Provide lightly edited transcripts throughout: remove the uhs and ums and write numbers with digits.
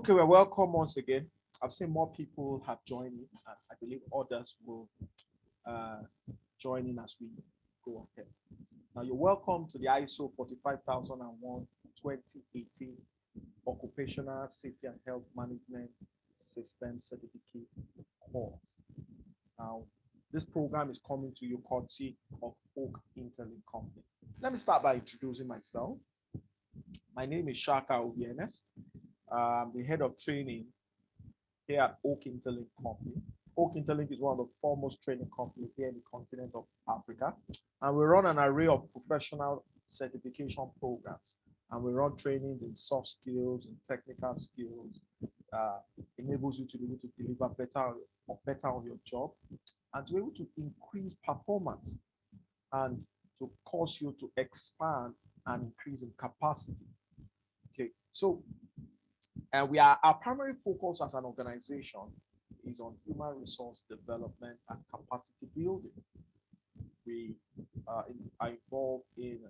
Okay, well, welcome once again. I've seen more people have joined in, and I believe others will uh, join in as we go ahead. Now, you're welcome to the ISO 45001 2018 Occupational Safety and Health Management System Certificate course. Now, this program is coming to you courtesy of Oak Interlink Company. Let me start by introducing myself. My name is Shaka Obienest. I'm the head of training here at Oak Interlink Company. Oak Interlink is one of the foremost training companies here in the continent of Africa. And we run an array of professional certification programs. And we run trainings in soft skills and technical skills, uh, enables you to be able to deliver better on your job and to be able to increase performance and to cause you to expand and increase in capacity. Okay, so and our primary focus as an organization is on human resource development and capacity building. We are involved in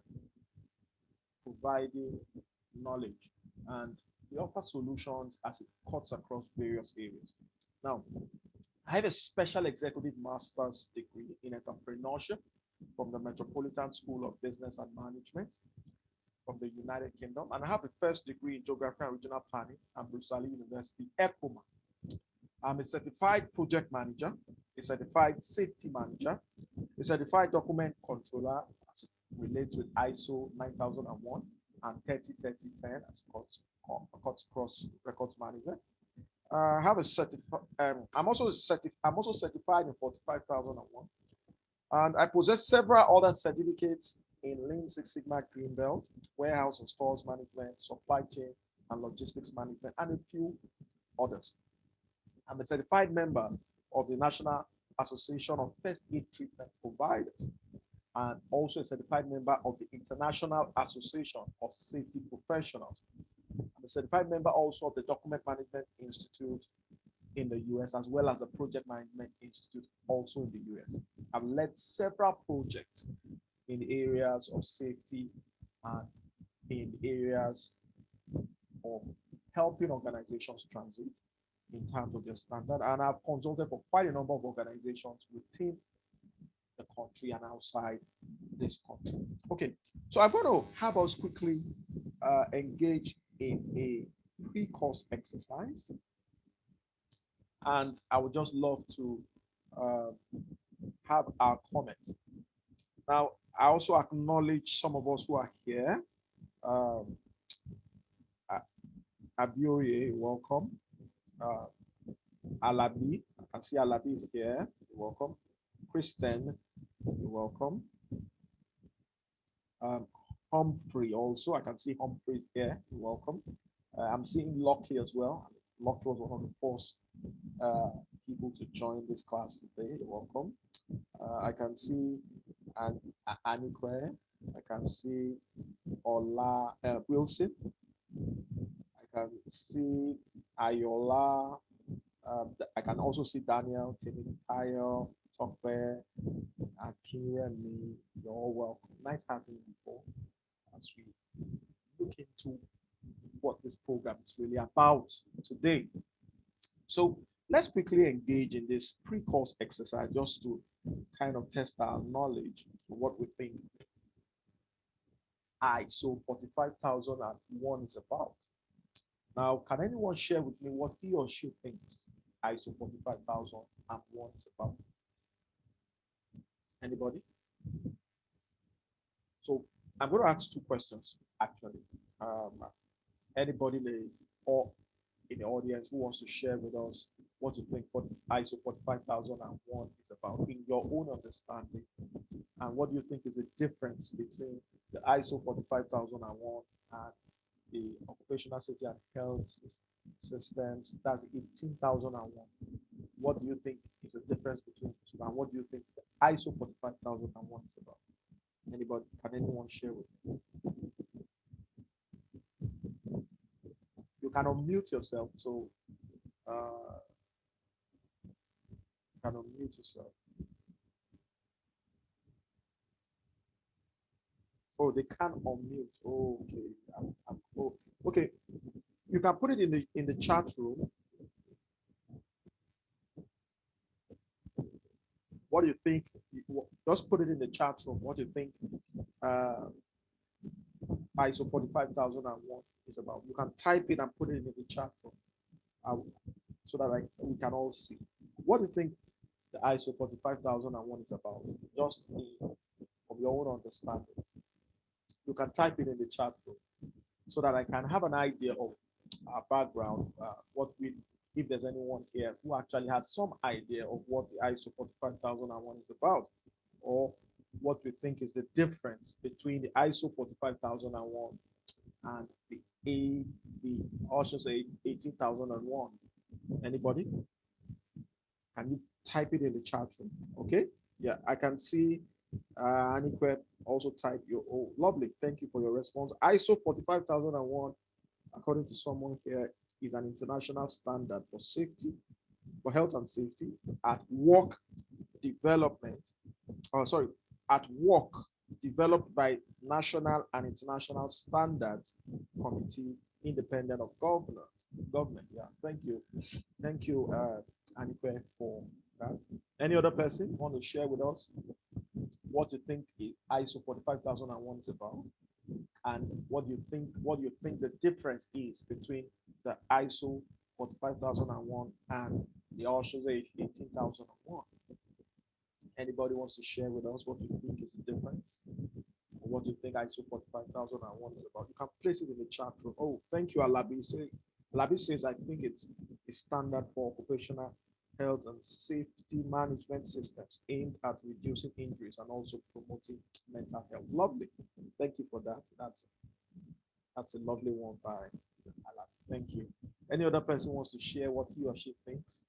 providing knowledge and we offer solutions as it cuts across various areas. Now, I have a special executive master's degree in entrepreneurship from the Metropolitan School of Business and Management from the United Kingdom, and I have a first degree in geography and regional planning at Bruce Ali University, ECOMA. I'm a certified project manager, a certified safety manager, a certified document controller as it relates with ISO 9001 and 303010 as cuts cross records management. I have a certified. I'm also certified in 45001, and I possess several other certificates in Lean Six Sigma Green Belt, warehouse and stores management, supply chain and logistics management, and a few others. I'm a certified member of the National Association of First Aid Treatment Providers and also a certified member of the International Association of Safety Professionals. I'm a certified member also of the Document Management Institute in the US, as well as the Project Management Institute also in the US. I've led several projects in areas of safety and in areas of helping organizations transit in terms of their standard. And I've consulted for quite a number of organizations within the country and outside this country. Okay, so I'm going to have us quickly engage in a pre-course exercise. And I would just love to uh, have our comments. Now, I also acknowledge some of us who are here. Um, Abioye, welcome. Uh, Alabi, I can see Alabi is here. You're welcome. Kristen, you're welcome. Um, Humphrey also, I can see Humphrey here. You're welcome. I'm seeing Lockie as well. Lockie was one of the first people to join this class today. You're welcome. I can see Anikwe. I can see Ola Wilson. I can see Ayola. I can also see Daniel, Timmy, Tayo, Tokwe, Akira, and me. You're all welcome. Nice having you all as we look into what this program is really about today. So let's quickly engage in this pre-course exercise just to kind of test our knowledge of what we think ISO 45001 is about. Now, can anyone share with me what he or she thinks ISO 45001 is about? Anybody? So I'm going to ask two questions actually. Anybody or in the audience who wants to share with us what you think what ISO 45001 is about in your own understanding, and what do you think is the difference between the ISO 45001 and the Occupational Safety and Health Systems, that's 18,001. What do you think is the difference between the two, and what do you think the ISO 45001 is about? Anybody? Can anyone share with me? You can unmute yourself, so you can unmute yourself. Oh, they can't unmute. Oh, okay. Oh, okay. You can put it in the chat room. What do you think? Just put it in the chat room. What do you think ISO 45001 is about? You can type it and put it in the chat room so that we can all see. What do you think the ISO 45001 is about? Just from your own understanding. You can type it in the chat room so that I can have an idea of our background, if there's anyone here who actually has some idea of what the ISO 45001 is about, or what we think is the difference between the ISO 45001 and or should say 18001. Anybody? Can you type it in the chat room? Okay. Yeah, I can see Anique also type your, oh, lovely. Thank you for your response. ISO 45001, according to someone here, is an international standard for safety, for health and safety at work development. Oh, sorry, at work developed by national and international standards committee independent of government. Yeah, thank you, Anique, for that. Any other person want to share with us what you think ISO 45001 is about, and what do you think the difference is between the ISO 45001 and the OSHA 18001? Anybody wants to share with us what you think is the difference, or what you think ISO 45001 is about? You can place it in the chat room. Oh, thank you, Alabi. Alabi says, I think it's a standard for occupational health and safety management systems aimed at reducing injuries and also promoting mental health. Lovely. Thank you for that. That's a lovely one by Alabi. Thank you. Any other person wants to share what he or she thinks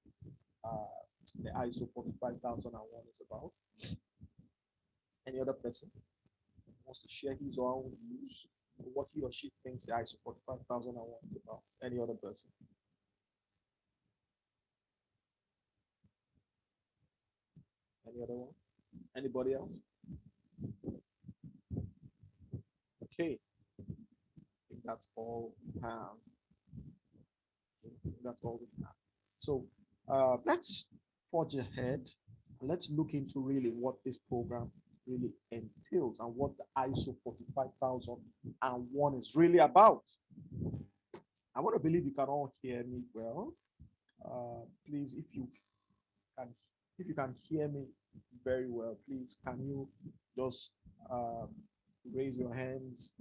the ISO 45001 is about? Any other person wants to share his or her own views on what he or she thinks the ISO 45001 is about? Any other person? Any other one? Anybody else? Okay. I think that's all we have. That's all we have. So let's forge ahead and let's look into really what this program really entails and what the ISO 45001 is really about. I want to believe you can all hear me well. Please, can, if you can hear me very well, please can you just um, raise your hands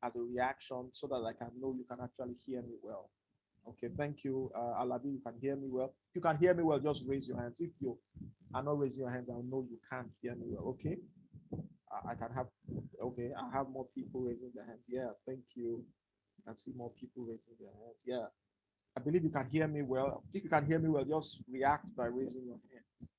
as a reaction so that I can know you can actually hear me well. Okay, thank you. Alabi, you can hear me well. If you can hear me well, just raise your hands. If you are not raising your hands, I'll know you can't hear me well. Okay. I can have, okay, I have more people raising their hands. Yeah, thank you. I can see more people raising their hands. Yeah. I believe you can hear me well. If you can hear me well, just react by raising your hands.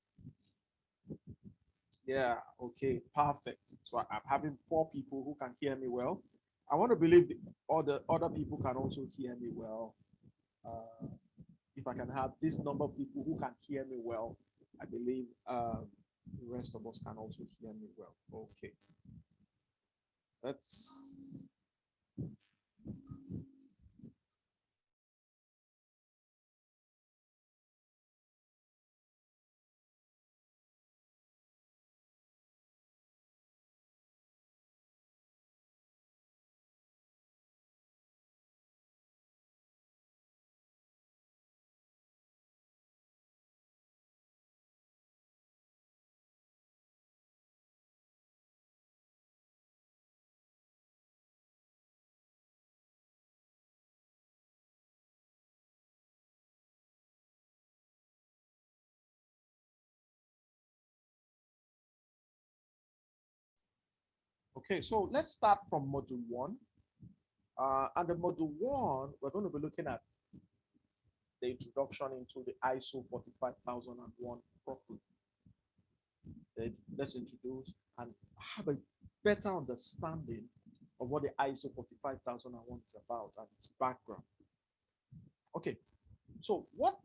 Yeah, okay, perfect. So I'm having 4 people who can hear me well. I want to believe the other people can also hear me well. If I can have this number of people who can hear me well, I believe the rest of us can also hear me well. Okay. Let's okay, so let's start from module 1. And the module 1, we're going to be looking at the introduction into the ISO 45001 properly. Let's introduce and have a better understanding of what the ISO 45001 is about and its background. Okay, so what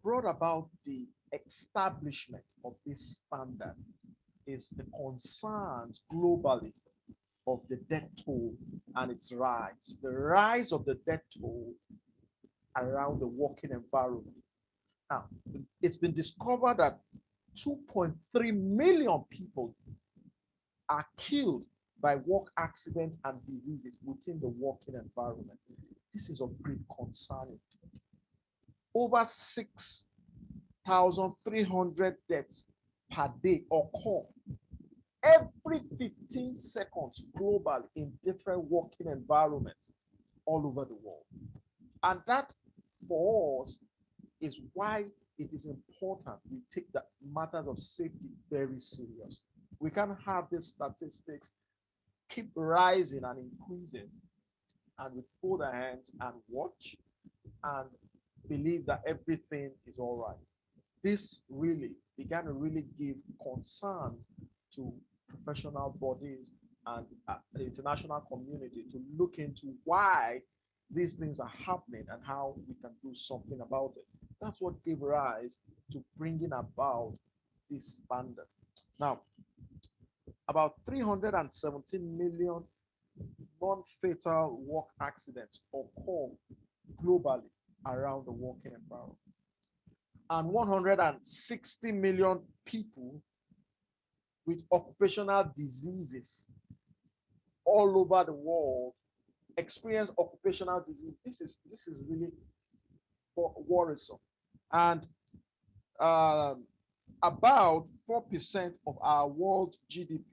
brought about the establishment of this standard is the concerns globally of the death toll and its rise. The rise of the death toll around the working environment. Now, it's been discovered that 2.3 million people are killed by work accidents and diseases within the working environment. This is of great concern. Over 6,300 deaths per day occur every 15 seconds globally in different working environments all over the world. And that, for us, is why it is important we take the matters of safety very serious. We can't have these statistics keep rising and increasing, and we fold our hands and watch and believe that everything is all right. This really began to really give concern to professional bodies and the international community to look into why these things are happening and how we can do something about it. That's what gave rise to bringing about this standard. Now, about 317 million non-fatal work accidents occur globally around the working environment. And 160 million people with occupational diseases all over the world experience occupational disease. This is really worrisome. And about 4% of our world GDP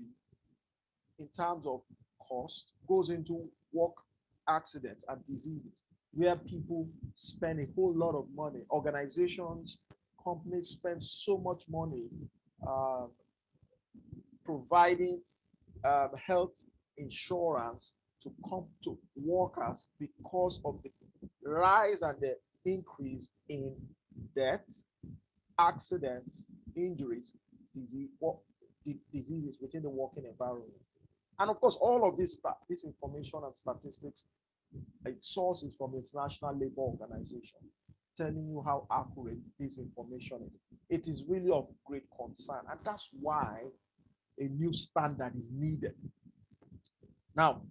in terms of cost goes into work accidents and diseases, where people spend a whole lot of money. Organizations, companies spend so much money uh, providing health insurance to come to workers because of the rise and the increase in deaths, accidents, injuries, diseases within the working environment. And of course, all of this information and statistics, it sources from the International Labour Organization, telling you how accurate this information is. It is really of great concern, and that's why a new standard is needed. Now,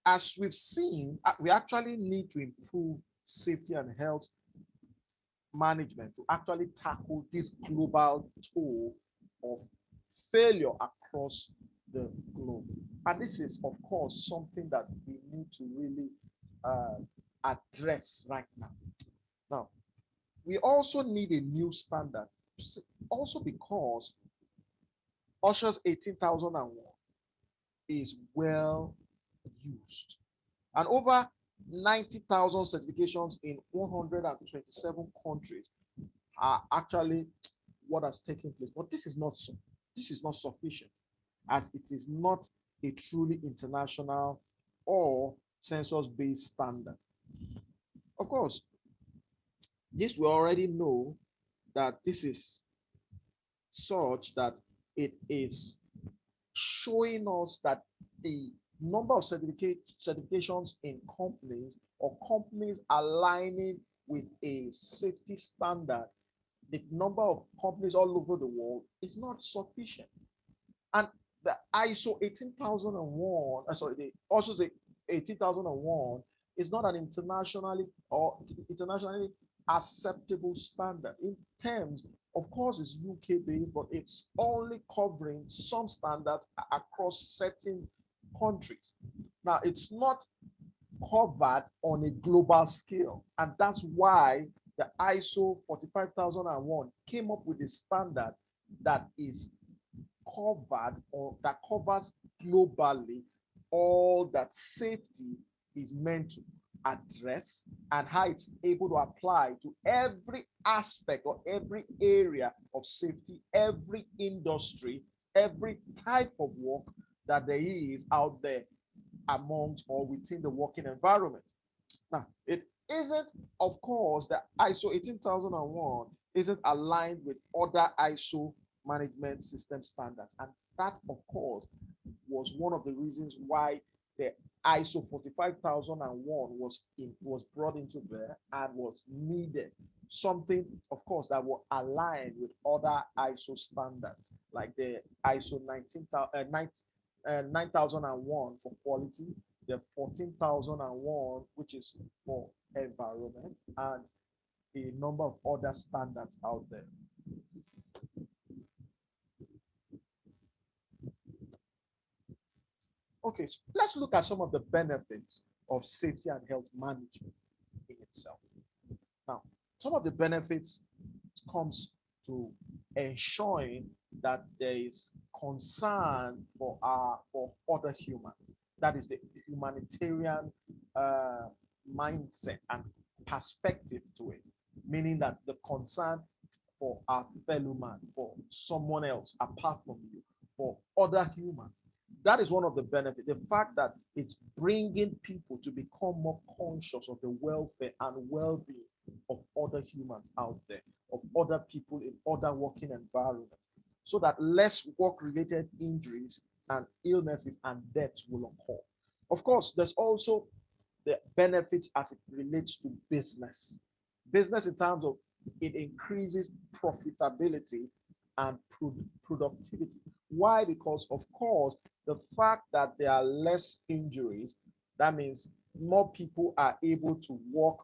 as we've seen, we actually need to improve safety and health management to actually tackle this global toll of failure across the globe. And this is, of course, something that we need to really address right now. Now, we also need a new standard, also because OSHA's 18001 is well used. And over 90,000 certifications in 127 countries are actually what has taken place. But this is not so. This is not sufficient, as it is not a truly international or census-based standard. Of course, this we already know that this is such that it is showing us that the number of certifications in companies or companies aligning with a safety standard, the number of companies all over the world is not sufficient. And the ISO 18001, sorry, the also the 18001 is not an internationally acceptable standard in terms, of course, it's UK based, but it's only covering some standards across certain countries. Now, it's not covered on a global scale, and that's why the ISO 45001 came up with a standard that is covered or that covers globally all that safety is meant to address and how it's able to apply to every aspect or every area of safety, every industry, every type of work that there is out there amongst or within the working environment. Now, it isn't, of course, the ISO 18001 isn't aligned with other ISO management system standards. And that, of course, was one of the reasons why the ISO 45001 was brought into bear and was needed. Something, of course, that will align with other ISO standards, like the ISO 9001 for quality, the 14001, which is for environment, and a number of other standards out there. Okay, so let's look at some of the benefits of safety and health management in itself. Now, some of the benefits comes to ensuring that there is concern for other humans. That is the humanitarian uh, mindset and perspective to it, meaning that the concern for our fellow man, for someone else apart from you, for other humans. That is one of the benefits. The fact that it's bringing people to become more conscious of the welfare and well being of other humans out there, of other people in other working environments, so that less work related injuries and illnesses and deaths will occur. Of course, there's also the benefits as it relates to business. Business in terms of it increases profitability and productivity. Why? Because, of course, the fact that there are less injuries, that means more people are able to work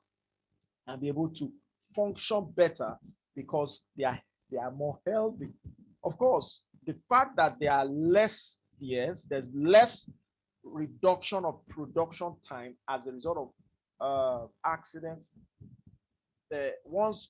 and be able to function better because they are more healthy. Of course, the fact that there are less years, there's less reduction of production time as a result of accidents. Once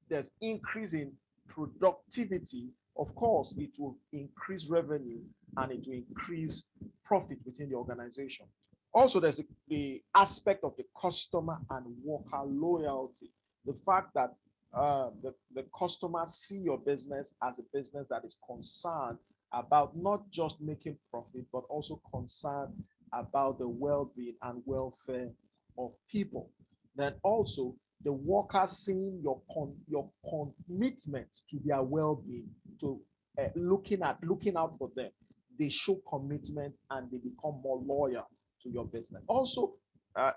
there's increase in productivity, of course, it will increase revenue and it will increase profit within the organization. Also, there's the aspect of the customer and worker loyalty. The fact that the customers see your business as a business that is concerned about not just making profit, but also concerned about the well-being and welfare of people. Then also the workers seeing your commitment to their well-being, to looking out for them. They show commitment and they become more loyal to your business. Also,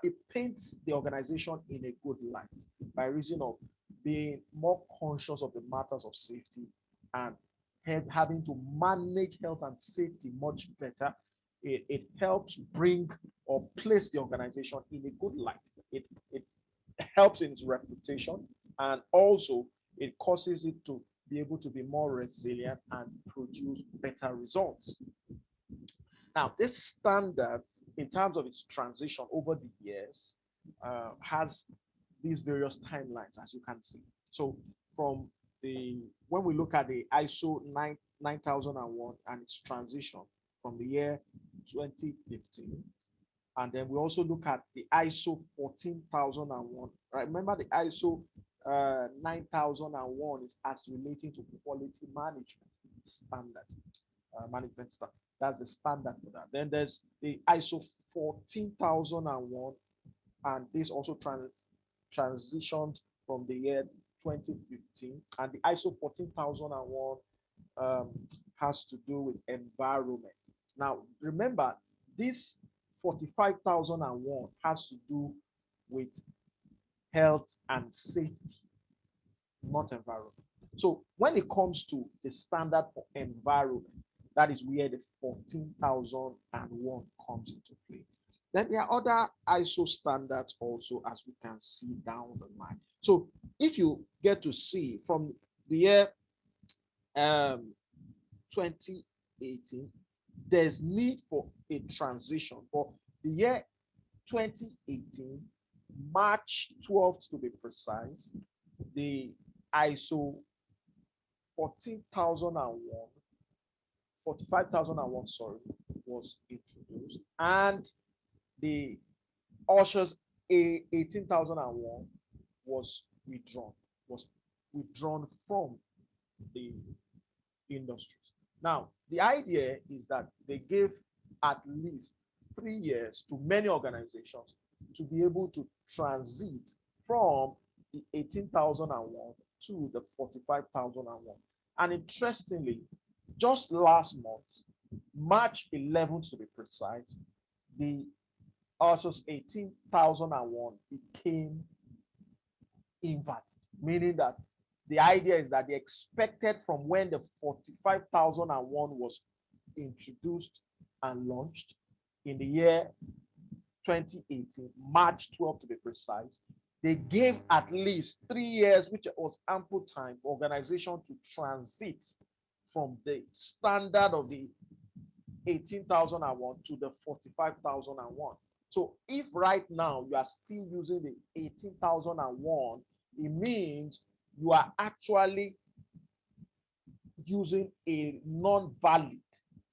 it paints the organization in a good light by reason of being more conscious of the matters of safety and having to manage health and safety much better. It helps bring or place the organization in a good light. It helps in its reputation, and also it causes it to be able to be more resilient and produce better results. Now, this standard, in terms of its transition over the years, has these various timelines, as you can see. So, from the when we look at the ISO 9001 and its transition from the year 2015, and then we also look at the ISO 14001. Right? Remember, the ISO 9001 is as relating to quality management standard, management standard. That's the standard for that. Then there's the ISO 14001, and this also transitioned from the year 2015. And the ISO 14001 has to do with environment. Now, remember, this 45,001 has to do with health and safety, not environment. So when it comes to the standard for environment, that is where the 14,001 comes into play. Then there are other ISO standards also, as we can see down the line. So if you get to see from the year 2018, there's need for a transition. For the year 2018, March 12th to be precise, the ISO 14,001, 45,001, sorry, was introduced, and the OSHA's 18,001 was withdrawn from the industries. Now, the idea is that they gave at least 3 years to many organizations to be able to transit from the 18,001 to the 45,001. And interestingly, just last month, March 11th to be precise, the OSHA's 18,001 became invalid, meaning that the idea is that they expected from when the 45,001 was introduced and launched in the year 2018, March 12 to be precise, they gave at least 3 years, which was ample time for organization to transit from the standard of the 18,001 to the 45,001. So if right now you are still using the 18,001, it means you are actually using a non-valid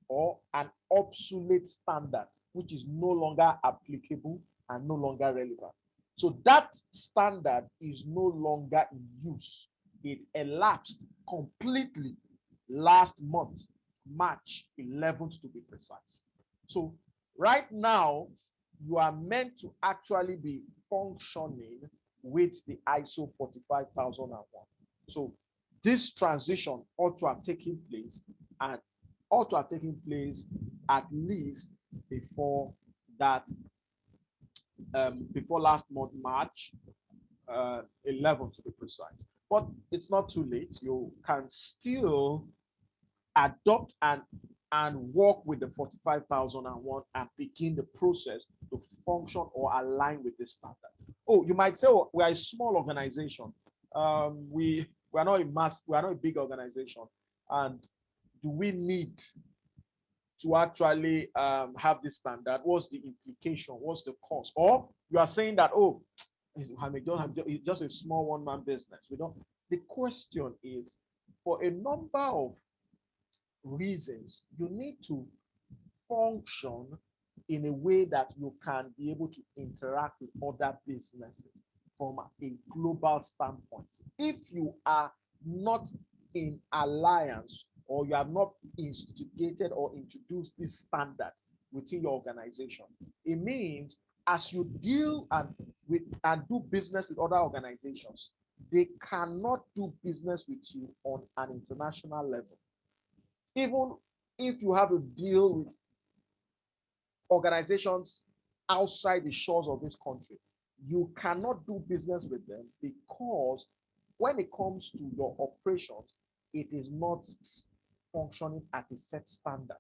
or an obsolete standard, which is no longer applicable and no longer relevant. So that standard is no longer in use. It elapsed completely last month, March 11th to be precise. So right now, you are meant to actually be functioning with the ISO 45001. So this transition ought to have taken place and ought to have taken place at least before that, before last month, March 11th to be precise. But it's not too late. You can still adopt and work with the 45,001 and begin the process to function or align with this standard. Oh, you might say, oh, we are a small organization. We are not a big organization. And do we need to actually have this standard? What's the implication? What's the cost? Or you are saying that, oh, it's just a small one-man business. We don't. The question is, for a number of reasons, you need to function in a way that you can be able to interact with other businesses from a global standpoint. If you are not in alliance or you have not instigated or introduced this standard within your organization, it means as you deal and do business with other organizations, they cannot do business with you on an international level. Even if you have to deal with organizations outside the shores of this country, you cannot do business with them because when it comes to your operations, it is not functioning at a set standard.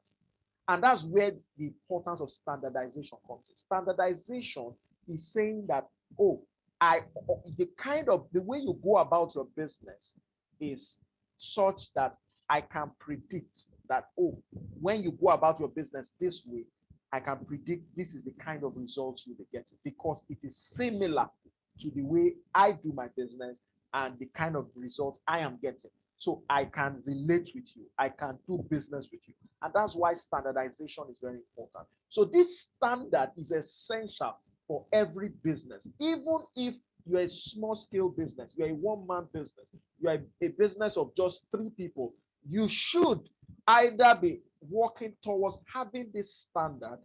And that's where the importance of standardization comes in. Standardization is saying that, oh, the way you go about your business is such that I can predict that, oh, when you go about your business this way, I can predict this is the kind of results you'll be getting because it is similar to the way I do my business and the kind of results I am getting. So I can relate with you. I can do business with you. And that's why standardization is very important. So this standard is essential for every business. Even if you're a small scale business, you're a one-man business, you're a business of just 3 people, you should either be working towards having this standard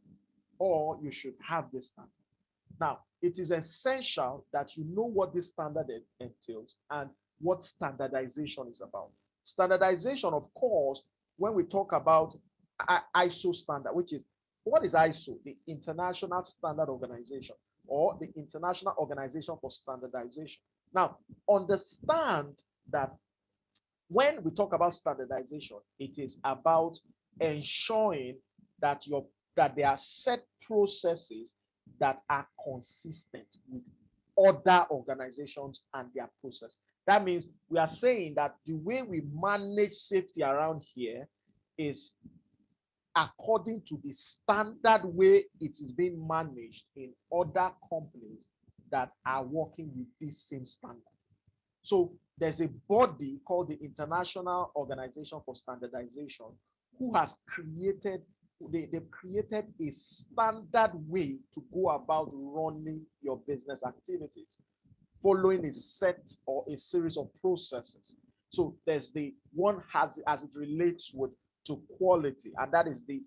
or you should have this standard. Now, it is essential that you know what this standard entails and what standardization is about. Standardization, of course, when we talk about ISO standard, which is, what is ISO? The International Standard Organization or the International Organization for Standardization. Now, understand that when we talk about standardization, it is about ensuring that there are set processes that are consistent with other organizations and their process. That means we are saying that the way we manage safety around here is according to the standard way it is being managed in other companies that are working with this same standard. So there's a body called the International Organization for Standardization who has they've created a standard way to go about running your business activities, following a set or a series of processes. So there's the one as it relates to quality, and that is the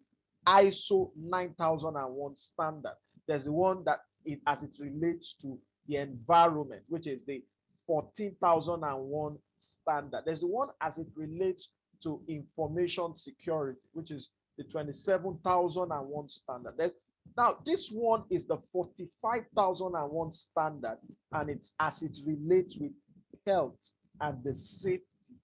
ISO 9001 standard. There's the one that as it relates to the environment, which is the 14,001 standard. There's the one as it relates to information security, which is the 27,001 standard. Now, this one is the 45,001 standard, and it's as it relates with health and the safety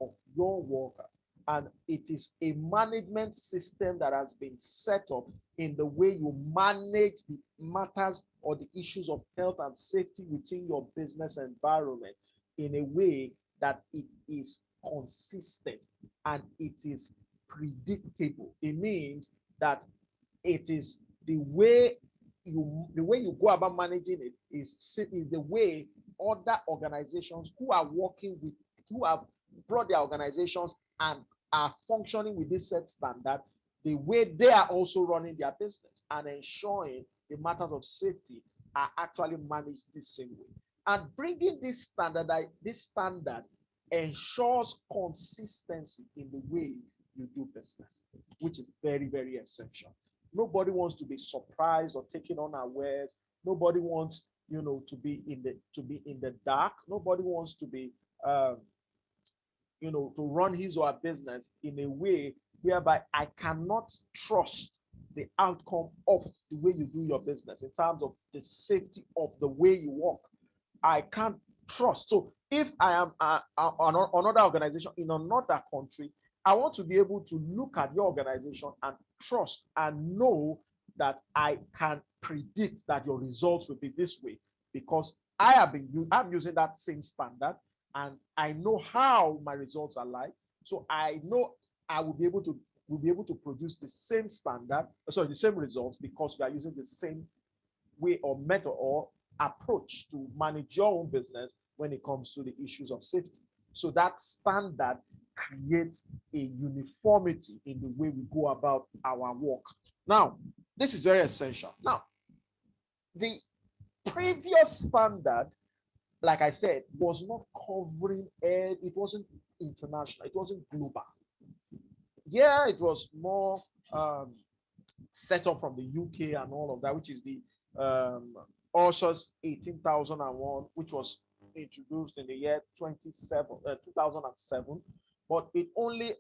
of your workers. and it is a management system that has been set up in the way you manage the matters or the issues of health and safety within your business environment in a way that it is consistent and it is predictable. It means that it is the way you go about managing it is the way other organizations who are working with, who have brought their organizations and are functioning with this set standard, the way they are also running their business and ensuring the matters of safety are actually managed the same way. And bringing this standard ensures consistency in the way you do business, which is very, very essential. Nobody wants to be surprised or taken unawares. Nobody wants, to be in the dark. Nobody wants to be, to run his or her business in a way whereby I cannot trust the outcome of the way you do your business in terms of the safety of the way you work. I can't trust. So if I am another organization in another country, I want to be able to look at your organization and trust and know that I can predict that your results will be this way because I'm using that same standard and I know how my results are like. So I know I will be able to produce the same standard, sorry, the same results because we are using the same way or method or approach to manage your own business when it comes to the issues of safety. So that standard creates a uniformity in the way we go about our work. Now, this is very essential. Now, the previous standard, like I said, was not covering it wasn't international, it wasn't global. Yeah, it was more set up from the UK and all of that, which is the OSHA's 18,001, which was introduced in the year 2007, but it only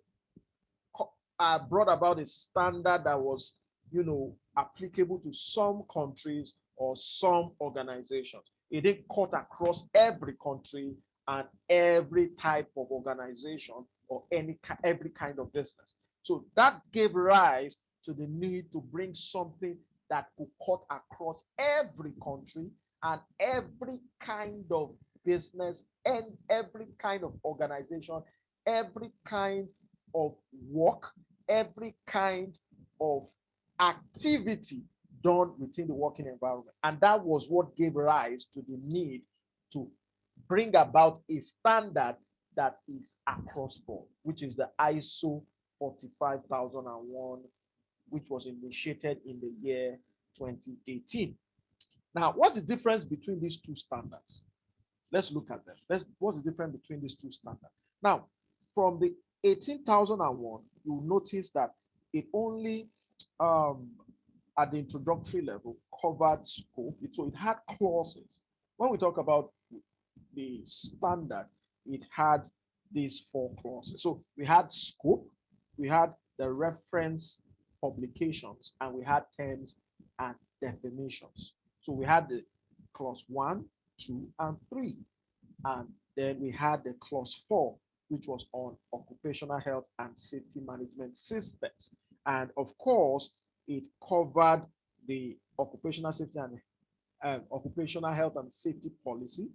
brought about a standard that was, applicable to some countries or some organizations. It didn't cut across every country and every type of organization or every kind of business. So that gave rise to the need to bring something that could cut across every country and every kind of business and every kind of organization, every kind of work, every kind of activity done within the working environment. And that was what gave rise to the need to bring about a standard that is across board, which is the ISO 45001, which was initiated in the year 2018. Now, what's the difference between these two standards? Let's look at them. What's the difference between these two standards? Now, from the 18,001, you'll notice that it only, at the introductory level, covered scope. So it had clauses. When we talk about the standard, it had these 4 clauses. So we had scope, we had the reference publications, and we had terms and definitions. So we had the clause 1, 2, and 3. And then we had the clause 4, which was on occupational health and safety management systems. And of course, it covered the occupational safety and occupational health and safety policy,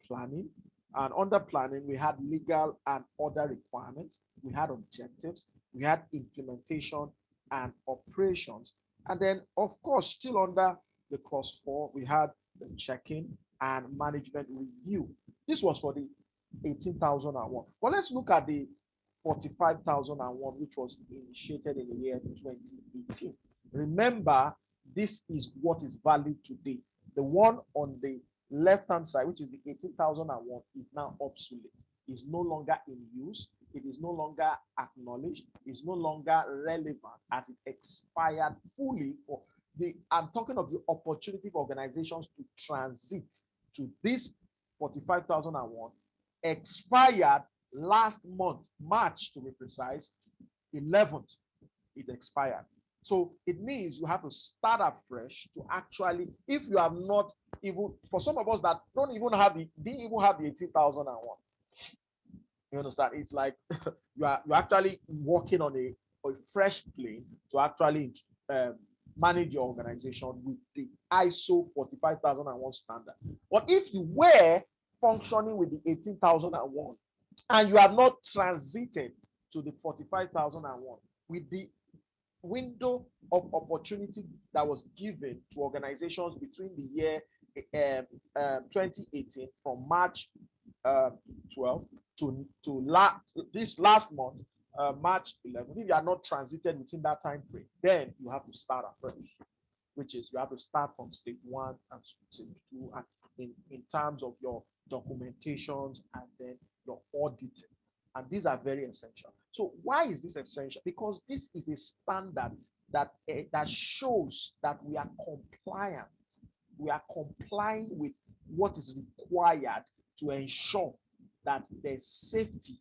planning. And under planning, we had legal and other requirements. We had objectives. We had implementation and operations. And then, of course, still under the clause 4, we had the checking and management review. This was for the 18,001. Well, let's look at the 45,001, which was initiated in the year 2018. Remember, this is what is valid today. The one on the left-hand side, which is the 18,001, is now obsolete. Is no longer in use. It is no longer acknowledged. It's no longer relevant as it expired fully. I'm talking of the opportunity for organizations to transit to this 45,001, expired last month, March to be precise, 11th, it expired. So it means you have to start afresh to actually, if you have not even, for some of us that didn't even have the 18,001, You understand? It's like you're actually working on a fresh plane to actually um, manage your organization with the ISO 45001 standard. But if you were functioning with the 18001 and you have not transited to the 45001 with the window of opportunity that was given to organizations between the year 2018 from March 12 this last month, March 11th. If you are not transited within that time frame, then you have to start afresh, which is you have to start from stage one and stage two, and in terms of your documentations and then your auditing. And these are very essential. So why is this essential? Because this is a standard that shows that we are compliant. We are complying with what is required to ensure that there's safety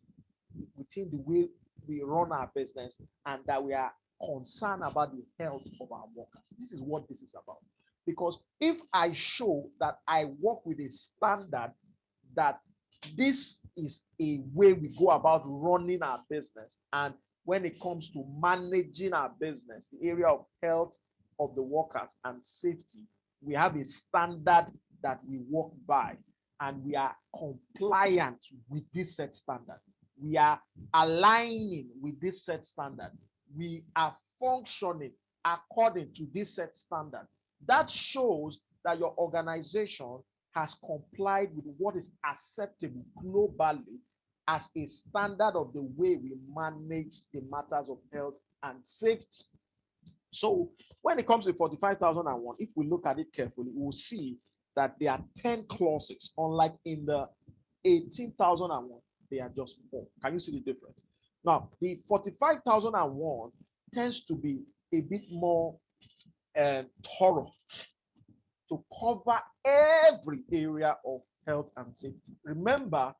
within the way we run our business and that we are concerned about the health of our workers. This is what this is about. Because if I show that I work with a standard that this is a way we go about running our business, and when it comes to managing our business, the area of health of the workers and safety, we have a standard that we work by, and we are compliant with this set standard. We are aligning with this set standard. We are functioning according to this set standard. That shows that your organization has complied with what is acceptable globally as a standard of the way we manage the matters of health and safety. So when it comes to 45,001, if we look at it carefully, we'll see that there are 10 clauses, unlike in the 18,001, they are just 4. Can you see the difference? Now, the 45,001 tends to be a bit more thorough to cover every area of health and safety. Remember,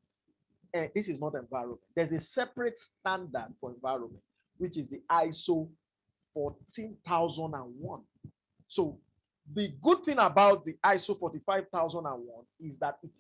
this is not environment. There's a separate standard for environment, which is the ISO 14,001. So the good thing about the ISO 45,001 is that it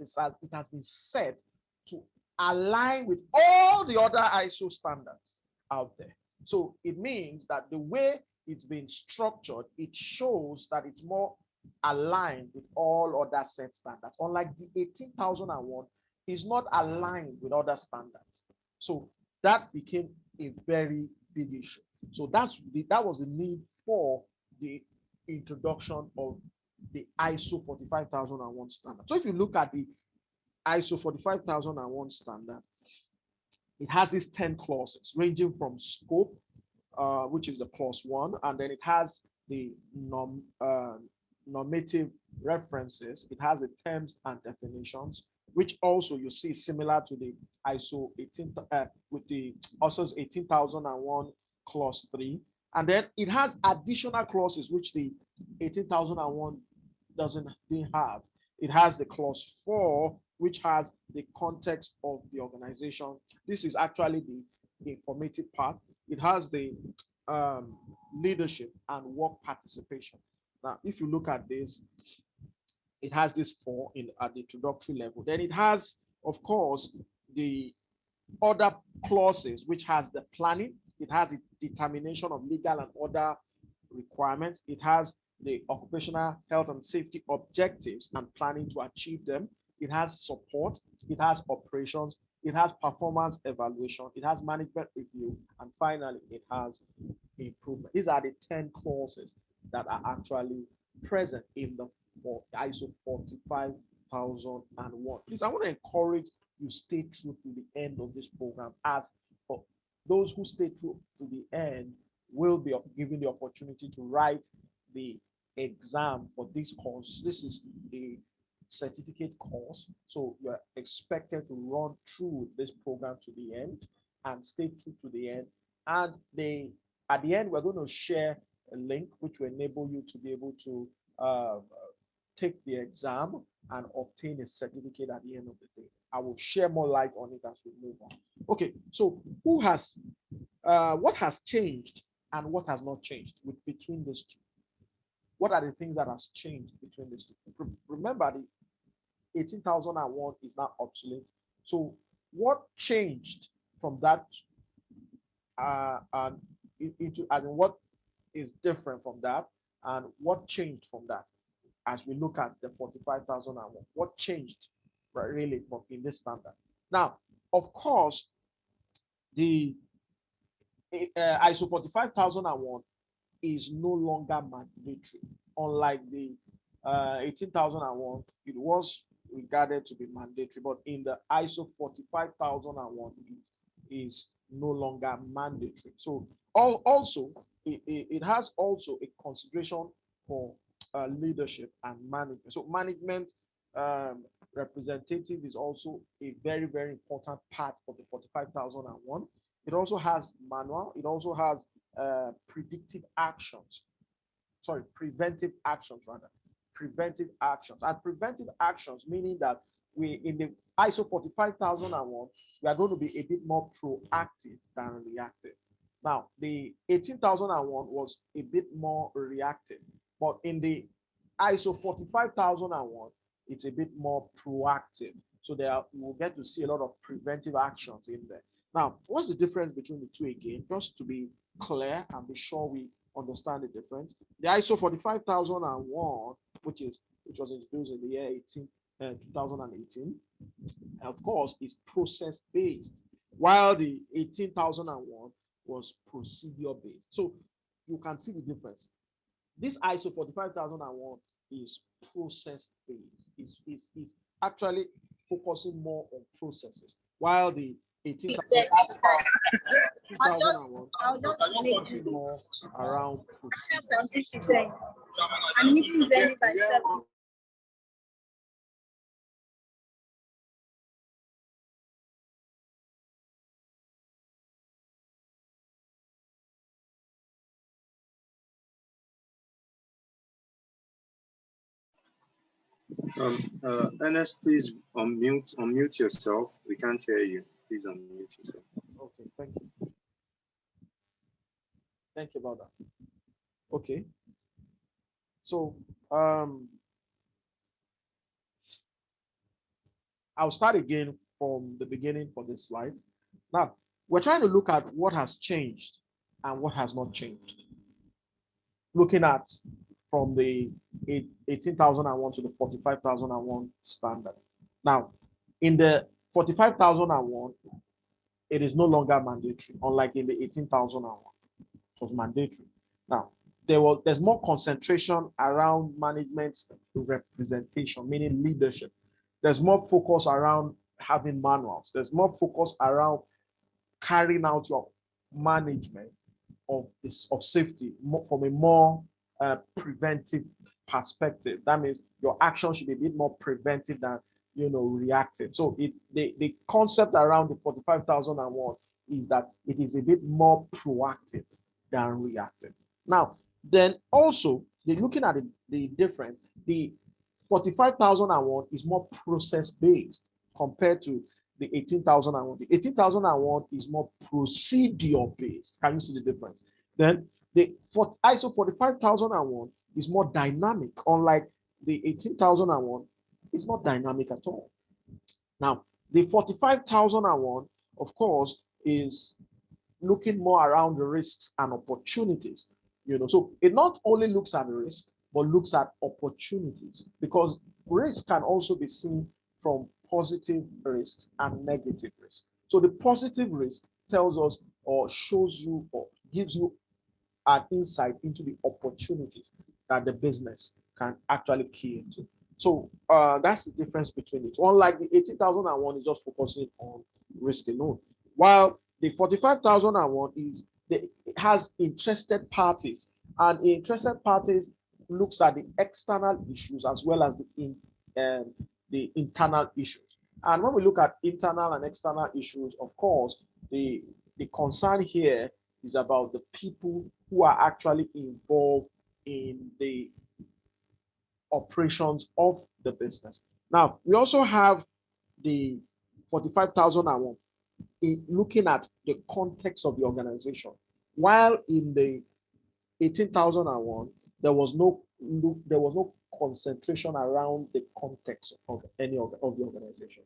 has been set to align with all the other ISO standards out there. So it means that the way it's been structured, it shows that it's more aligned with all other set standards. Unlike the 18,001, is not aligned with other standards. So that became a very big issue. So that was the need for the introduction of the ISO 45,001 standard. So if you look at the ISO 45,001 standard, it has these 10 clauses ranging from scope, which is the clause 1, and then it has the normative references. It has the terms and definitions, which also you see similar to the ISO 18 with the also 18,001 clause 3. And then it has additional clauses which the 18,001 didn't have. It has the clause 4, which has the context of the organization. This is actually the informative part. It has the leadership and work participation. Now, if you look at this, it has this 4 at the introductory level. Then it has, of course, the other clauses, which has the planning. It has the determination of legal and other requirements. It has the occupational health and safety objectives and planning to achieve them. It has support. It has operations. It has performance evaluation. It has management review. And finally, it has improvement. These are the 10 clauses that are actually present in the ISO 45,001. Please, I want to encourage you stay true to the end of this program, as for those who stay true to the end will be given the opportunity to write the exam for this course. This is a certificate course, so you're expected to run through this program to the end and stay true to the end. And at the end, we're going to share a link which will enable you to be able to take the exam and obtain a certificate at the end of the day. I will share more light on it as we move on. Okay, so what has changed and what has not changed between these two? What are the things that has changed between these two? Remember, the 18,001 is now obsolete. So what changed from that and into as in what is different from that and what changed from that as we look at the 45,001. What changed really from in this standard? Now, of course, the ISO 45,001 is no longer mandatory, unlike the 18,001, it was regarded to be mandatory, but in the ISO 45,001, it is no longer mandatory. So also, it has also a consideration for leadership and management. So management representative is also a very, very important part of the 45,001. It also has manual. It also has predictive actions. Sorry, preventive actions rather. Preventive actions. And preventive actions meaning that we in the ISO 45,001, we are going to be a bit more proactive than reactive. Now, the 18,001 was a bit more reactive, but in the ISO 45,001, it's a bit more proactive. So there we'll get to see a lot of preventive actions in there. Now, what's the difference between the two again? Just to be clear and be sure we understand the difference. The ISO 45,001, which was introduced in the year 2018, of course, is process based, while the 18,001 was procedure based. So you can see the difference. This ISO 45,001 is process based. Is actually focusing more on processes, while the 18,001 focusing more around procedures. Ernest, please unmute yourself. We can't hear you. Please unmute yourself. Okay, thank you. Thank you about that. Okay. So I'll start again from the beginning for this slide. Now, we're trying to look at what has changed and what has not changed. Looking at from the 18,001 to the 45,001 standard. Now, in the 45,001, it is no longer mandatory, unlike in the 18,001, it was mandatory. Now, there's more concentration around management representation, meaning leadership. There's more focus around having manuals. There's more focus around carrying out your management of safety from a more preventive perspective. That means your action should be a bit more preventive than reactive. So the concept around the 45,001 is that it is a bit more proactive than reactive. Now, then also looking at the difference, the 45,001 is more process based compared to the 18,001. The 18,001 is more procedure based. Can you see the difference? Then the ISO 45,001 is more dynamic, unlike the 18,001 is not dynamic at all. Now, the 45,001, of course, is looking more around the risks and opportunities. So it not only looks at the risk, but looks at opportunities, because risk can also be seen from positive risks and negative risks. So the positive risk tells us or shows you or gives you an insight into the opportunities that the business can actually key into. So that's the difference between it. Unlike the 18,001 is just focusing on risk alone, while the 45,001 it has interested parties, and interested parties looks at the external issues as well as the internal issues. And when we look at internal and external issues, of course, the concern here is about the people who are actually involved in the operations of the business. Now, we also have the 45,001 in looking at the context of the organization, while in the 18,001 there was no concentration around the context of any of the organization.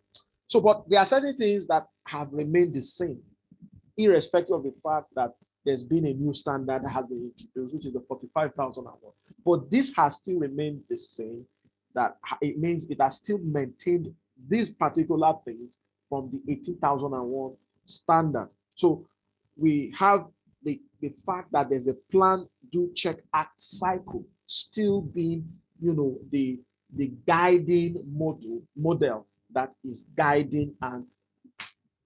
So, but there are certain things that have remained the same, irrespective of the fact that there's been a new standard that has been introduced, which is the 45,001. But this has still remained the same. That it means it has still maintained these particular things from the 18,001 standard. So we have the fact that there's a plan, do, check, act cycle still being, the guiding model that is guiding and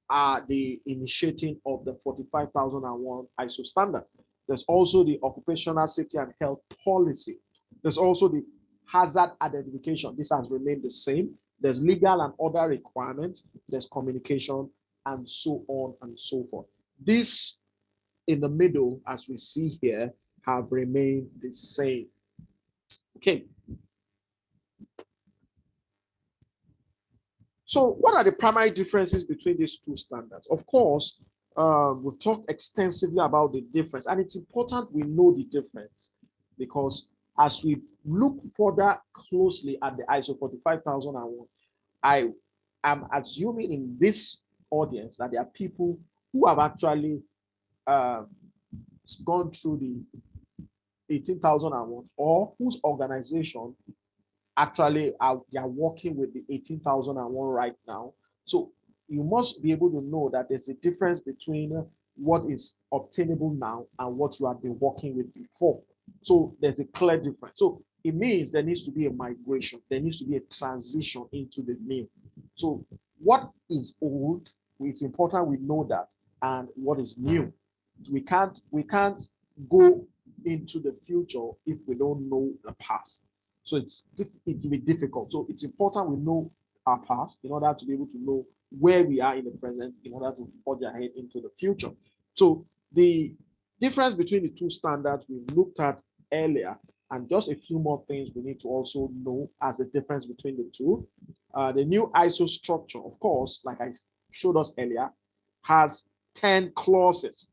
are the initiating of the 45,001 ISO standard. There's also the occupational safety and health policy. There's also the hazard identification. This has remained the same. There's legal and other requirements. There's communication and so on and so forth. This in the middle, as we see here, have remained the same. Okay. So what are the primary differences between these two standards? Of course, we've talked extensively about the difference, and it's important we know the difference because as we look further closely at the ISO 45001, I am assuming in this audience that there are people who have actually gone through the 18,001 or whose organization actually they are working with the 18,001 right now. So you must be able to know that there's a difference between what is obtainable now and what you have been working with before. So there's a clear difference. So it means there needs to be a migration. There needs to be a transition into the new. So what is old, it's important we know that, and what is new. We can't go into the future if we don't know the past. So it will be difficult. So it's important we know our past in order to be able to know where we are in the present in order to forge ahead into the future. So the difference between the two standards we looked at earlier, and just a few more things we need to also know as the difference between the two. The new ISO structure, of course, like I showed us earlier, has 10 clauses.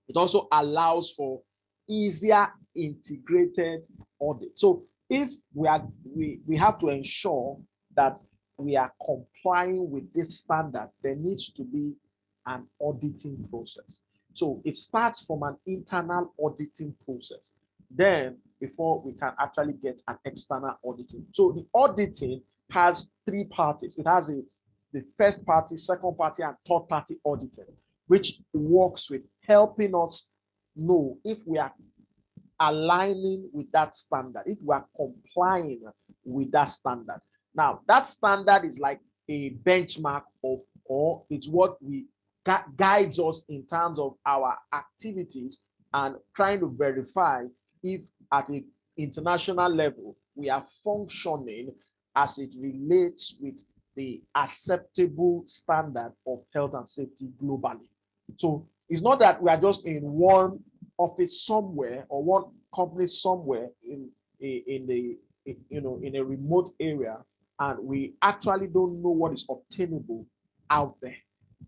It also allows for easier integrated audit. So if we have to ensure that we are complying with this standard, there needs to be an auditing process. So it starts from an internal auditing process. Then before we can actually get an external auditing. So the auditing has three parties. It has the first party, second party, and third party auditing, which works with helping us know if we are aligning with that standard, if we are complying with that standard. Now, that standard is like a benchmark of, or it's what we guides us in terms of our activities and trying to verify if at an international level we are functioning as it relates with the acceptable standard of health and safety globally. So it's not that we are just in one office somewhere or one company somewhere in a remote area, and we actually don't know what is obtainable out there.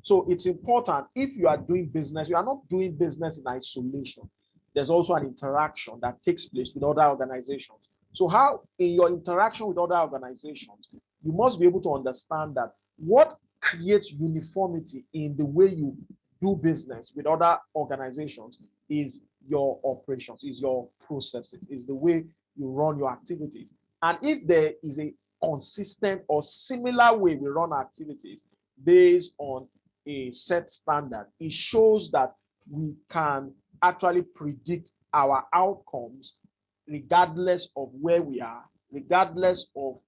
So it's important if you are doing business, you are not doing business in isolation. There's also an interaction that takes place with other organizations. So how in your interaction with other organizations, you must be able to understand that what creates uniformity in the way you do business with other organizations is your operations, is your processes, is the way you run your activities. And if there is a consistent or similar way we run activities based on a set standard, it shows that we can actually predict our outcomes regardless of where we are, regardless of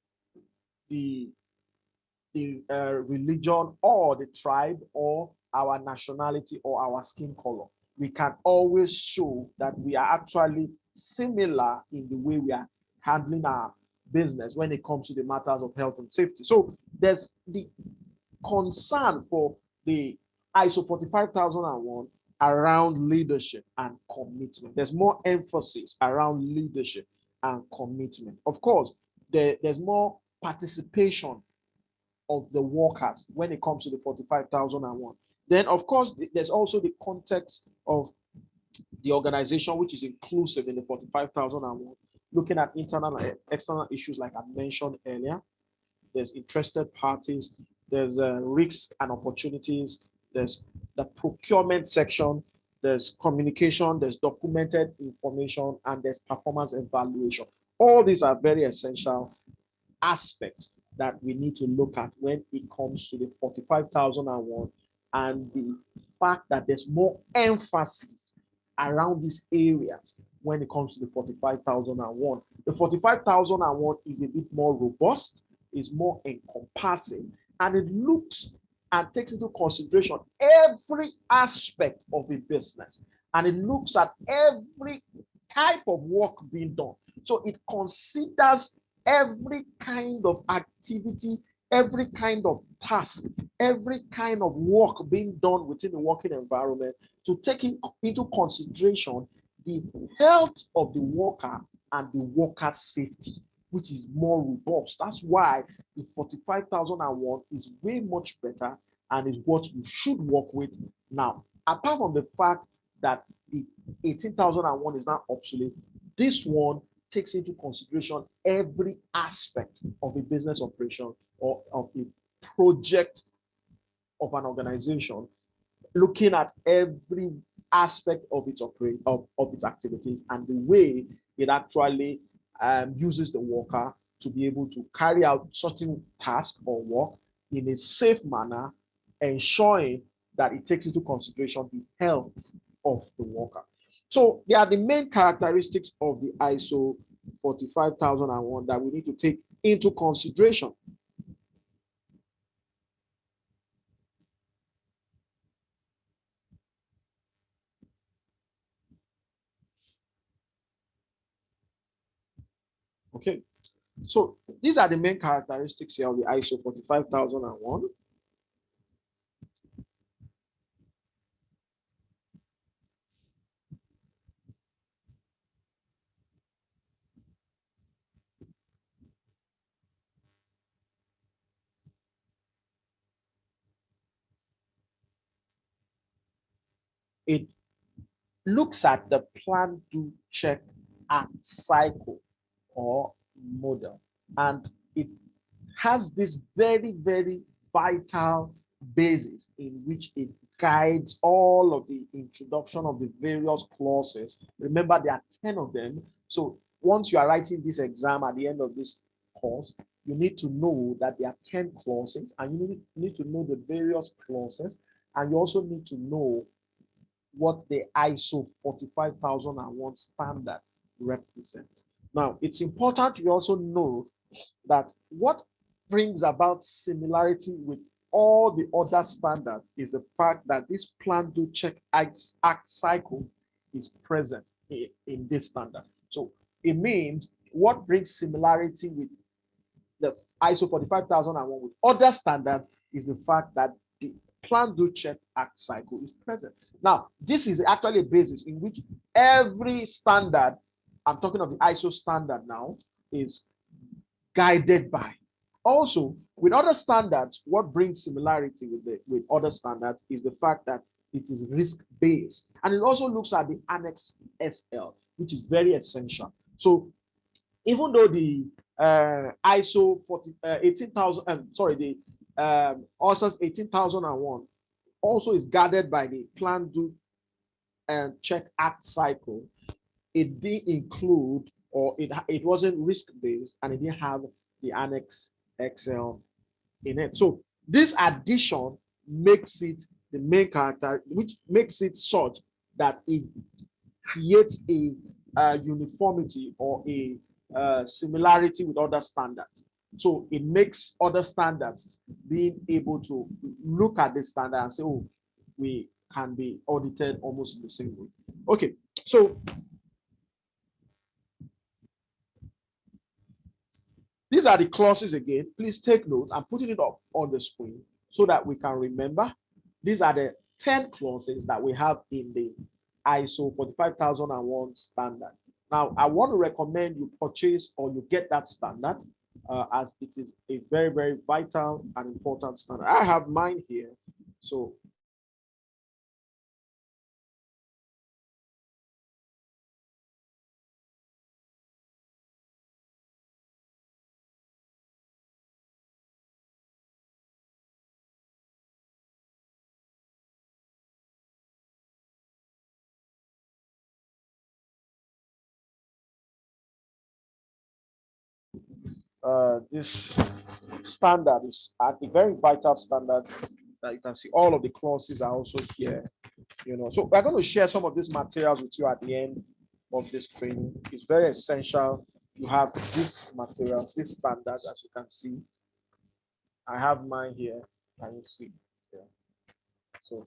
the religion or the tribe or our nationality or our skin color. We can always show that we are actually similar in the way we are handling our business when it comes to the matters of health and safety. So there's the concern for the ISO 45001 around leadership and commitment. There's more emphasis around leadership and commitment. Of course, there's more participation of the workers when it comes to the 45,001. Then, of course, there's also the context of the organization, which is inclusive in the 45,001, looking at internal and external issues like I mentioned earlier. There's interested parties. there's risks and opportunities, there's the procurement section, there's communication, there's documented information, and there's performance evaluation. All these are very essential aspects that we need to look at when it comes to the 45,001, and the fact that there's more emphasis around these areas when it comes to the 45,001. The 45,001 is a bit more robust, is more encompassing, and it looks and takes into consideration every aspect of a business, and it looks at every type of work being done. So it considers every kind of activity, every kind of task, every kind of work being done within the working environment, to take into consideration the health of the worker and the worker's safety, which is more robust. That's why the 45,001 is way much better and is what you should work with now. Apart from the fact that the 18,001 is now obsolete, this one takes into consideration every aspect of a business operation or of a project of an organization, looking at every aspect of its of its activities and the way it actually uses the worker to be able to carry out certain tasks or work in a safe manner, ensuring that it takes into consideration the health of the worker. So they are the main characteristics of the ISO 45,001 that we need to take into consideration. Okay, so these are the main characteristics here of the ISO 45,001. It looks at the plan, do, check, act cycle or model. And it has this very, very vital basis in which it guides all of the introduction of the various clauses. Remember, there are 10 of them. So once you are writing this exam at the end of this course, you need to know that there are 10 clauses, and you need to know the various clauses, and you also need to know what the ISO 45,001 standard represents. Now, it's important you also know that what brings about similarity with all the other standards is the fact that this plan, do, check, act cycle is present in this standard. So it means what brings similarity with the ISO 45,001 with other standards is the fact that the plan, do, check, act cycle is present. Now, this is actually a basis in which every standard, I'm talking of the ISO standard now, is guided by. Also, with other standards, what brings similarity with other standards is the fact that it is risk-based. And it also looks at the Annex SL, which is very essential. So even though the ISO 18,000, the OSAS 18,001 also is guarded by the plan, do, and check, act cycle, it didn't include, or it wasn't risk-based, and it didn't have the Annex XL in it. So this addition makes it the main character, which makes it such that it creates a uniformity or a similarity with other standards. So it makes other standards being able to look at this standard and say, oh, we can be audited almost in the same way. Okay, so these are the clauses again. Please take note. I'm putting it up on the screen so that we can remember. These are the 10 clauses that we have in the ISO 45,001 standard. Now, I want to recommend you purchase or you get that standard as it is a very, very vital and important standard. I have mine here. So this standard is a very vital standard that you can see all of the clauses are also here. So we're going to share some of these materials with you at the end of this training. It's very essential you have these materials, these standards, as you can see. I have mine here. Can you see? Yeah. So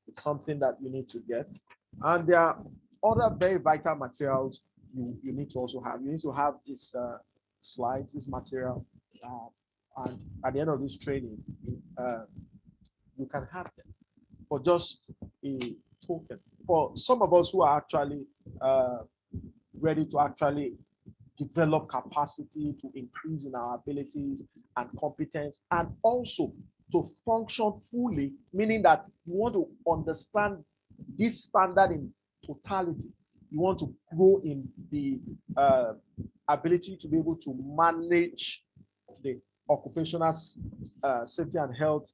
it's something that you need to get. And there are other very vital materials you need to also have. You need to have this slides, this material, and at the end of this training, you can have them for just a token. For some of us who are actually ready to actually develop capacity to increase in our abilities and competence, and also to function fully, meaning that you want to understand this standard in totality. You want to grow in the ability to be able to manage the occupational safety and health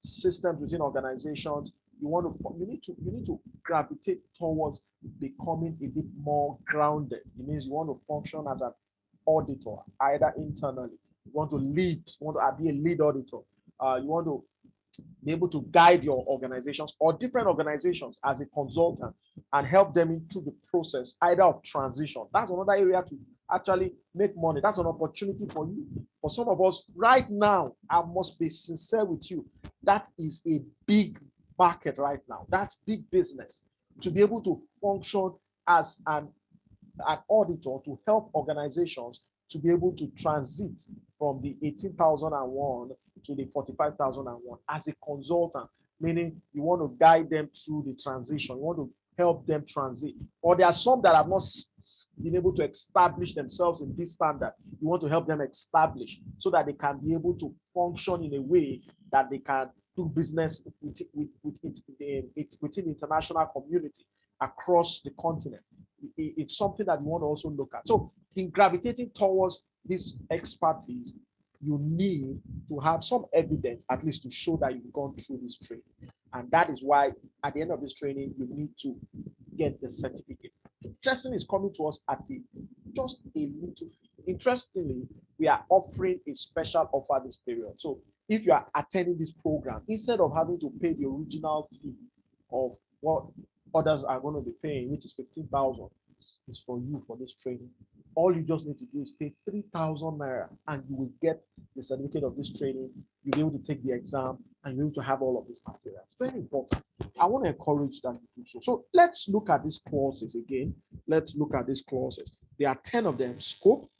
systems within organizations. You need to gravitate towards becoming a bit more grounded. It means you want to function as an auditor, either internally. You want to lead, you want to be a lead auditor. You want to be able to guide your organizations or different organizations as a consultant and help them into the process, either of transition. That's another area to actually make money. That's an opportunity for you. For some of us right now, I must be sincere with you. That is a big market right now. That's big business. To be able to function as an auditor to help organizations to be able to transit from the 18,001 to the 45,001 as a consultant, meaning you want to guide them through the transition. You want to help them transit. Or there are some that have not been able to establish themselves in this standard. You want to help them establish so that they can be able to function in a way that they can do business within the international community across the continent. It's something that you want to also look at. So in gravitating towards this expertise, you need to have some evidence, at least to show that you've gone through this training. And that is why at the end of this training, you need to get the certificate. Testing is coming to us at just a little. Interestingly, we are offering a special offer this period. So if you are attending this program, instead of having to pay the original fee of what others are going to be paying, which is 15,000, is for you for this training. All you just need to do is pay 3,000 naira, and you will get the certificate of this training. You'll be able to take the exam, and you'll be able to have all of this material. It's very important. I want to encourage that you do so. So let's look at these clauses again. Let's look at these clauses. There are 10 of them: scope,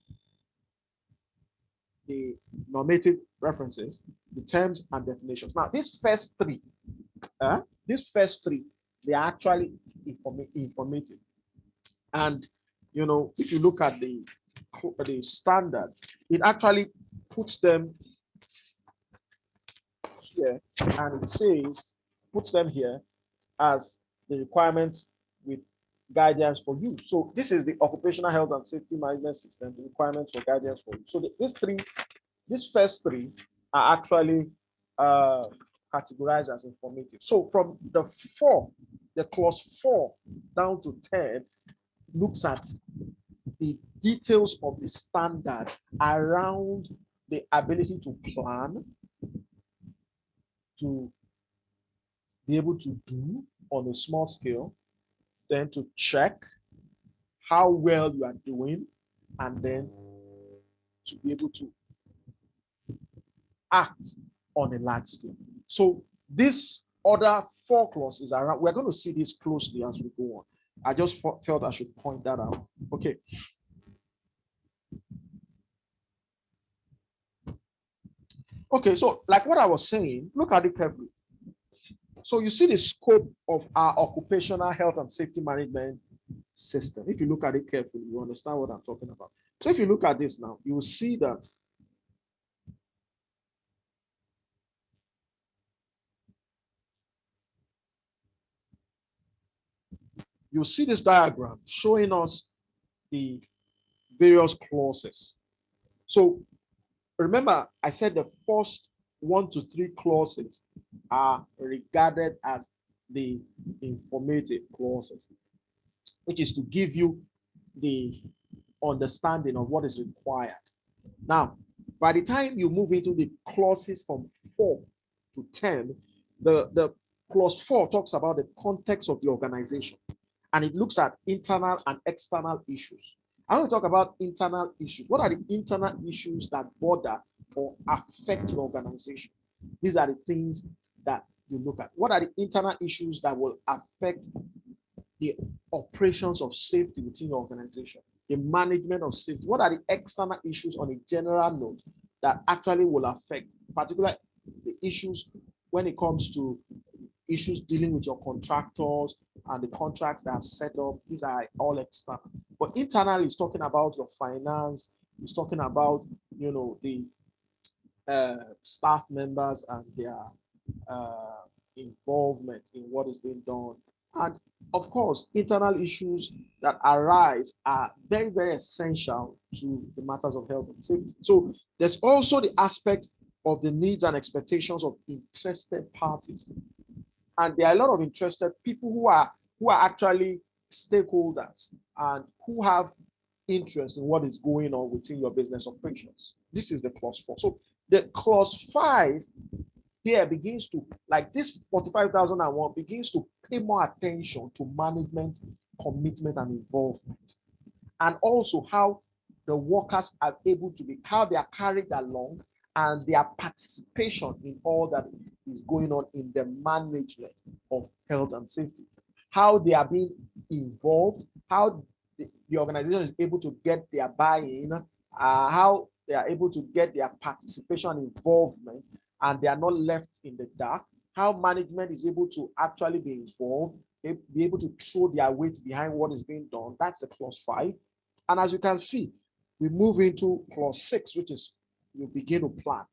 the normative references, the terms and definitions. Now, these first three, they are actually informative. And if you look at the standard, it actually puts them here, and it says puts them here as the requirement with guidance for you. So this is the occupational health and safety management system, the requirements for guidance for you. So these first three are actually categorized as informative. So from the clause 4 down to 10 looks at the details of the standard around the ability to plan, to be able to do on a small scale, then to check how well you are doing, and then to be able to act on a large scale. So this other 4 clauses around, we're going to see this closely as we go on. I just felt I should point that out. Okay. Okay, so like what I was saying, look at it carefully. So you see the scope of our occupational health and safety management system. If you look at it carefully, you understand what I'm talking about. So if you look at this now, you will see that you'll see this diagram showing us the various clauses. So remember, I said the first 1 to 3 clauses are regarded as the informative clauses, which is to give you the understanding of what is required. Now, by the time you move into the clauses from 4 to 10, the clause 4 talks about the context of the organization, and it looks at internal and external issues. I want to talk about internal issues. What are the internal issues that bother or affect your organization? These are the things that you look at. What are the internal issues that will affect the operations of safety within your organization, the management of safety? What are the external issues on a general note that actually will affect, particularly the issues when it comes to issues dealing with your contractors and the contracts that are set up? These are all external. But internally, it's talking about your finance. It's talking about, the staff members and their uh, involvement in what is being done. And of course, internal issues that arise are very, very essential to the matters of health and safety. So there's also the aspect of the needs and expectations of interested parties. And there are a lot of interested people who are actually stakeholders and who have interest in what is going on within your business operations. This is the clause 4. So the clause 5 here begins to, like this 45,001, begins to pay more attention to management, commitment, and involvement. And also how the workers are able to be, how they are carried along, and their participation in all that is going on in the management of health and safety. How they are being involved, how the organization is able to get their buy-in, how they are able to get their participation and involvement, and they are not left in the dark. How management is able to actually be involved, be able to throw their weight behind what is being done. That's the clause 5. And as you can see, we move into clause 6, which is you begin to plan.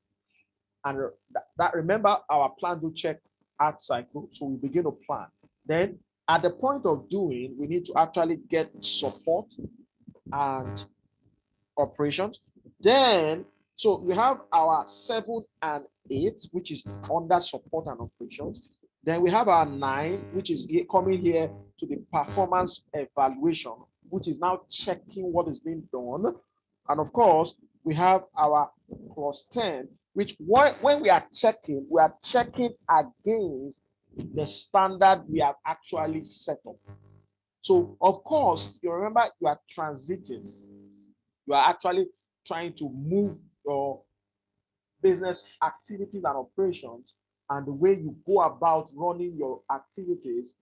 And that remember our plan to check art cycle. So we begin to plan. Then at the point of doing, we need to actually get support and operations. Then, so we have our 7 and 8, which is under support and operations. Then we have our 9, which is coming here to the performance evaluation, which is now checking what is being done. And of course, we have our clause 10, which when we are checking against the standard we have actually set up. So, of course, you remember you are transiting. You are actually trying to move your business activities and operations, and the way you go about running your activities,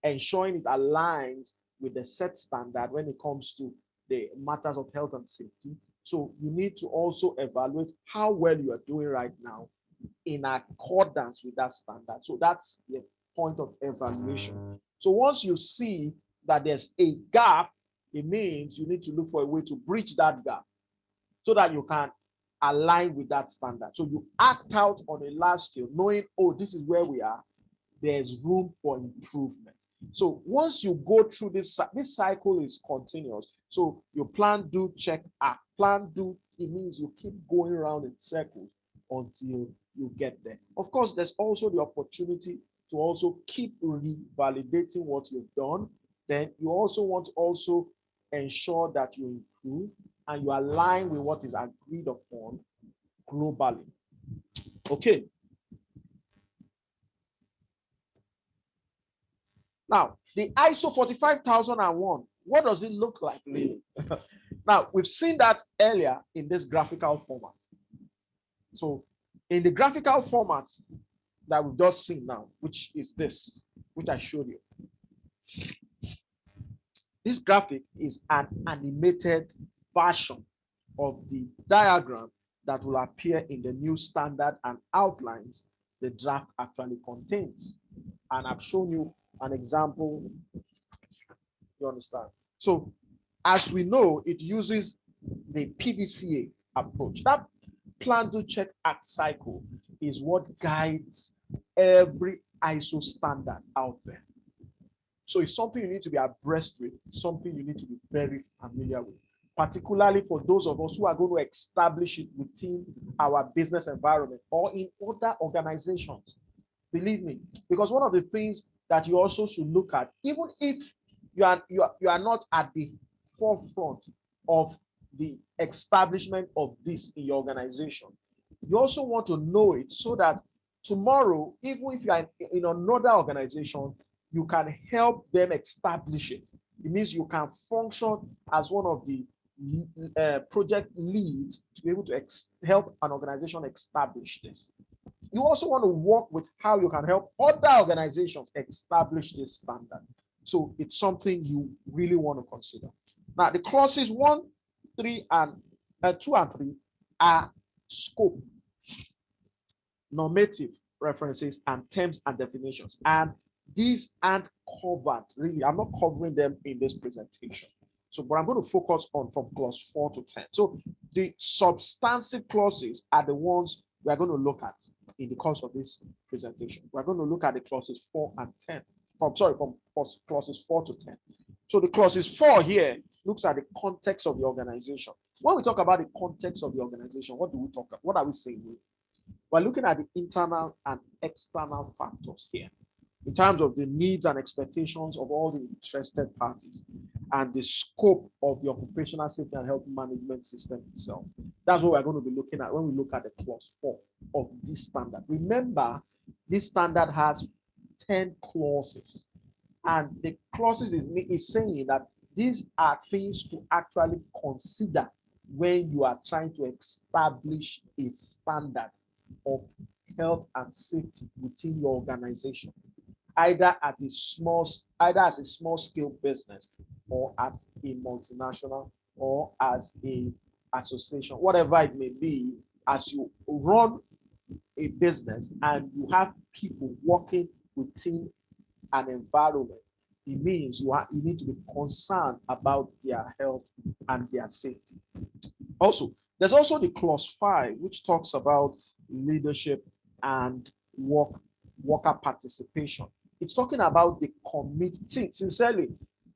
ensuring it aligns with the set standard when it comes to the matters of health and safety. So you need to also evaluate how well you are doing right now in accordance with that standard. So that's the point of evaluation. So once you see that there's a gap, it means you need to look for a way to bridge that gap so that you can align with that standard. So you act out on a large scale, knowing, oh, this is where we are. There's room for improvement. So once you go through this cycle is continuous. So you plan, do, check, act. Plan, do, it means you keep going around in circles until you get there. Of course, there's also the opportunity to also keep revalidating what you've done. Then you also want to also ensure that you improve and you align with what is agreed upon globally. Okay. Now, the ISO 45001, what does it look like really? Now, we've seen that earlier in this graphical format. So, in the graphical format that we've just seen now, which is this, which I showed you. This graphic is an animated version of the diagram that will appear in the new standard and outlines the draft actually contains. And I've shown you an example. You understand? So, as we know, it uses the PDCA approach. That plan to check act cycle is what guides every ISO standard out there. So it's something you need to be abreast with, something you need to be very familiar with, particularly for those of us who are going to establish it within our business environment or in other organizations. Believe me, because one of the things that you also should look at, even if you are not at the forefront of the establishment of this in your organization. You also want to know it so that tomorrow, even if you are in another organization, you can help them establish it. It means you can function as one of the project leads to be able to help an organization establish this. You also want to work with how you can help other organizations establish this standard. So it's something you really want to consider. Now, the clauses 1, 3, and 2 and 3 are scope, normative references, and terms and definitions. And these aren't covered, really. I'm not covering them in this presentation. So, but I'm going to focus on from clause 4 to 10. So the substantive clauses are the ones we are going to look at in the course of this presentation. We're going to look at the clauses 4 and 10. From clauses 4 to 10. So the clauses 4 here looks at the context of the organization. When we talk about the context of the organization, what do we talk about? What are we saying? We're looking at the internal and external factors here in terms of the needs and expectations of all the interested parties and the scope of the occupational safety and health management system itself. That's what we're going to be looking at when we look at the clause 4 of this standard. Remember, this standard has 10 clauses, and the clauses is saying that these are things to actually consider when you are trying to establish a standard of health and safety within your organization, either as a small scale business or as a multinational or as a association, whatever it may be. As you run a business and you have people working within an environment, it means you need to be concerned about their health and their safety. Also, there's also the clause 5, which talks about leadership and worker participation. It's talking about the committee. Sincerely,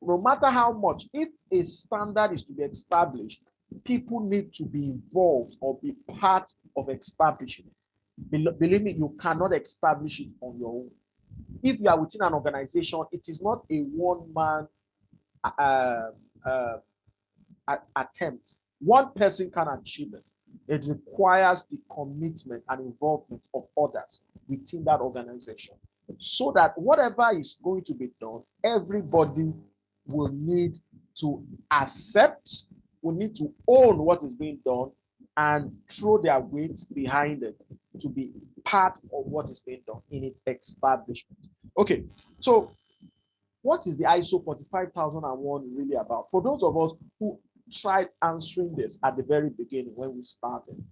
no matter how much, if a standard is to be established, people need to be involved or be part of establishing it. Believe me, you cannot establish it on your own. If you are within an organization, it is not a one-man attempt. One person can achieve it. It requires the commitment and involvement of others within that organization, so that whatever is going to be done, everybody will need to accept, will need to own what is being done and throw their weight behind it to be part of what is being done in its establishment. Okay, so what is the ISO 45001 really about? For those of us who tried answering this at the very beginning when we started,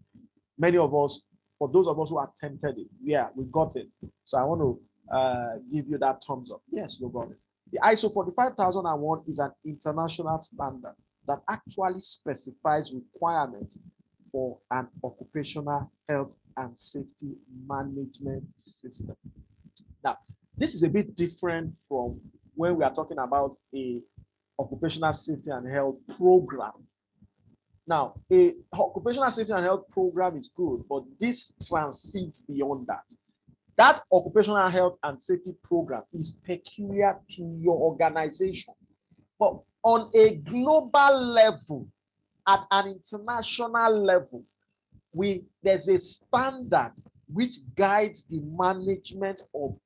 many of us, for those of us who attempted it, yeah, we got it. So I want to give you that thumbs up. Yes, you got it. The ISO 45001 is an international standard that actually specifies requirements for an occupational health and safety management system. Now, this is a bit different from when we are talking about a occupational safety and health program. Now, a occupational safety and health program is good, but this transcends beyond that. That occupational health and safety program is peculiar to your organization. But on a global level, at an international level, there's a standard which guides the management of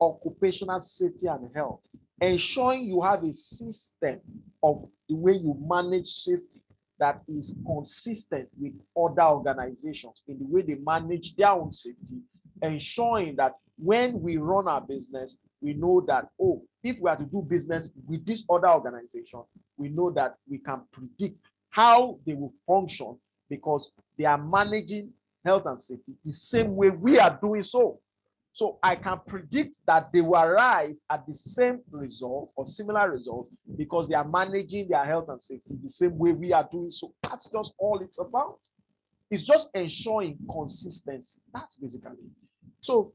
occupational safety and health, ensuring you have a system of the way you manage safety that is consistent with other organizations in the way they manage their own safety, ensuring that when we run our business, we know that, oh, if we are to do business with this other organization, we know that we can predict how they will function because they are managing health and safety the same way we are doing so. So I can predict that they will arrive at the same result or similar result because they are managing their health and safety the same way we are doing so. That's just all it's about. It's just ensuring consistency. That's basically it. So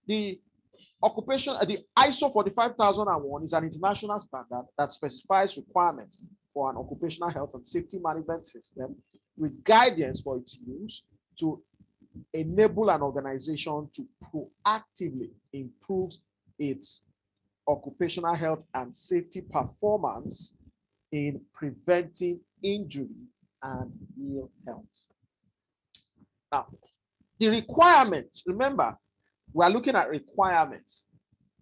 the ISO 45001 is an international standard that specifies requirements for an occupational health and safety management system with guidance for its use to enable an organization to proactively improve its occupational health and safety performance in preventing injury and ill health. Now, the requirements, remember, we are looking at requirements.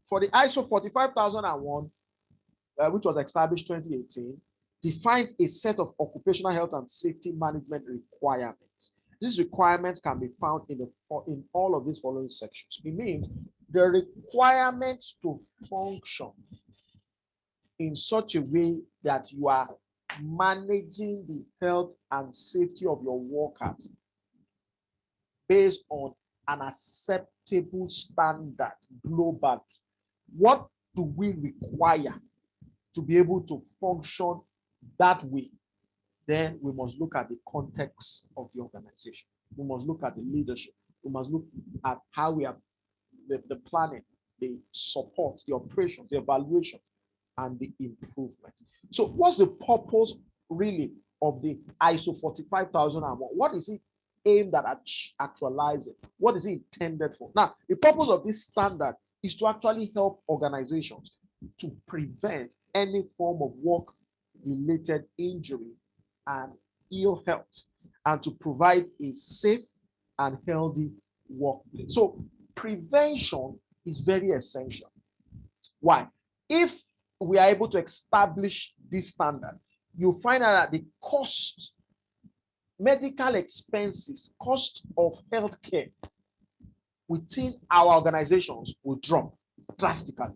For the ISO 45001, which was established 2018, defines a set of occupational health and safety management requirements. These requirements can be found in all of these following sections. It means the requirements to function in such a way that you are managing the health and safety of your workers based on an acceptable standard globally. What do we require to be able to function that way? Then we must look at the context of the organization. We must look at the leadership. We must look at how we have the planning, the support, the operations, the evaluation, and the improvement. So what's the purpose really of the ISO 45001? What is it aimed at actualizing? What is it intended for? Now, the purpose of this standard is to actually help organizations to prevent any form of work-related injury and ill health, and to provide a safe and healthy workplace. So prevention is very essential. Why? If we are able to establish this standard, you find out that the cost, medical expenses, cost of healthcare within our organizations will drop drastically.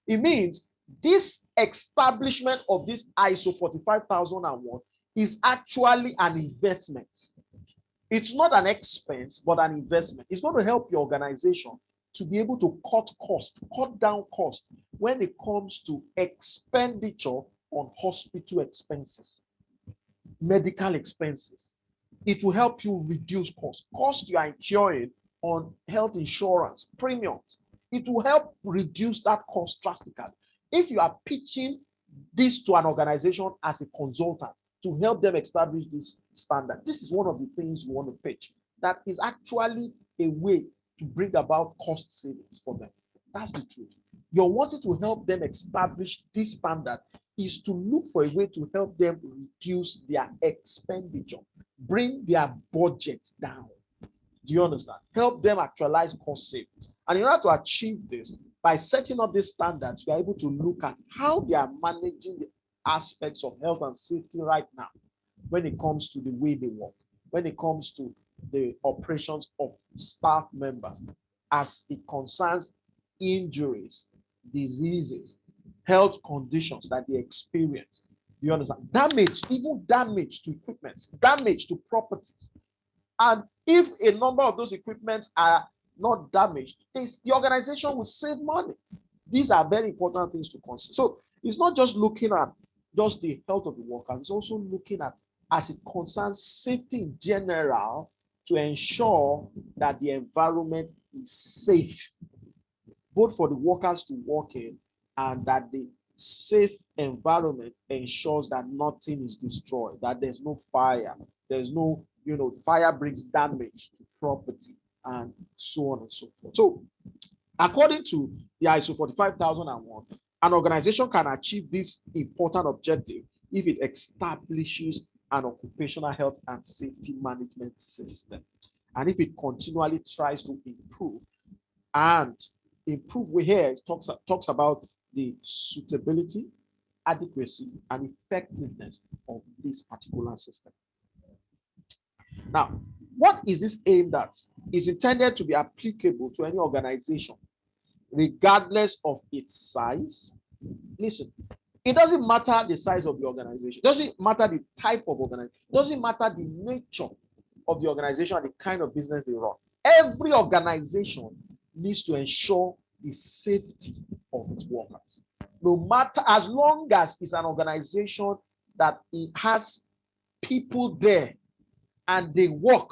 It means this establishment of this ISO 45001 is actually an investment. It's not an expense, but an investment. It's going to help your organization to be able to cut down cost when it comes to expenditure on hospital expenses, medical expenses. It will help you reduce cost you are incurring on health insurance premiums. It will help reduce that cost drastically. If you are pitching this to an organization as a consultant to help them establish this standard, this is one of the things you want to pitch. That is actually a way to bring about cost savings for them. That's the truth. You're wanting to help them establish this standard is to look for a way to help them reduce their expenditure, bring their budget down. Do you understand? Help them actualize cost savings. And in order to achieve this, by setting up these standards, we are able to look at how they are managing the aspects of health and safety right now when it comes to the way they work, when it comes to the operations of staff members, as it concerns injuries, diseases, health conditions that they experience. You understand? Damage, even damage to equipment, damage to properties. And if a number of those equipments are not damaged, the organization will save money. These are very important things to consider. So it's not just looking at just the health of the workers, it's also looking at, as it concerns safety in general, to ensure that the environment is safe, both for the workers to work in, and that the safe environment ensures that nothing is destroyed, that there's no fire, there's no, fire brings damage to property, and so on and so forth. So, according to the ISO 45001, an organization can achieve this important objective if it establishes an occupational health and safety management system, and if it continually tries to improve. And improve here, it talks about the suitability, adequacy, and effectiveness of this particular system. Now, what is this aimed at? It's intended to be applicable to any organization, regardless of its size. Listen, it doesn't matter the size of the organization. It doesn't matter the type of organization. It doesn't matter the nature of the organization and the kind of business they run. Every organization needs to ensure the safety of its workers. No matter, as long as it's an organization that it has people there and they work,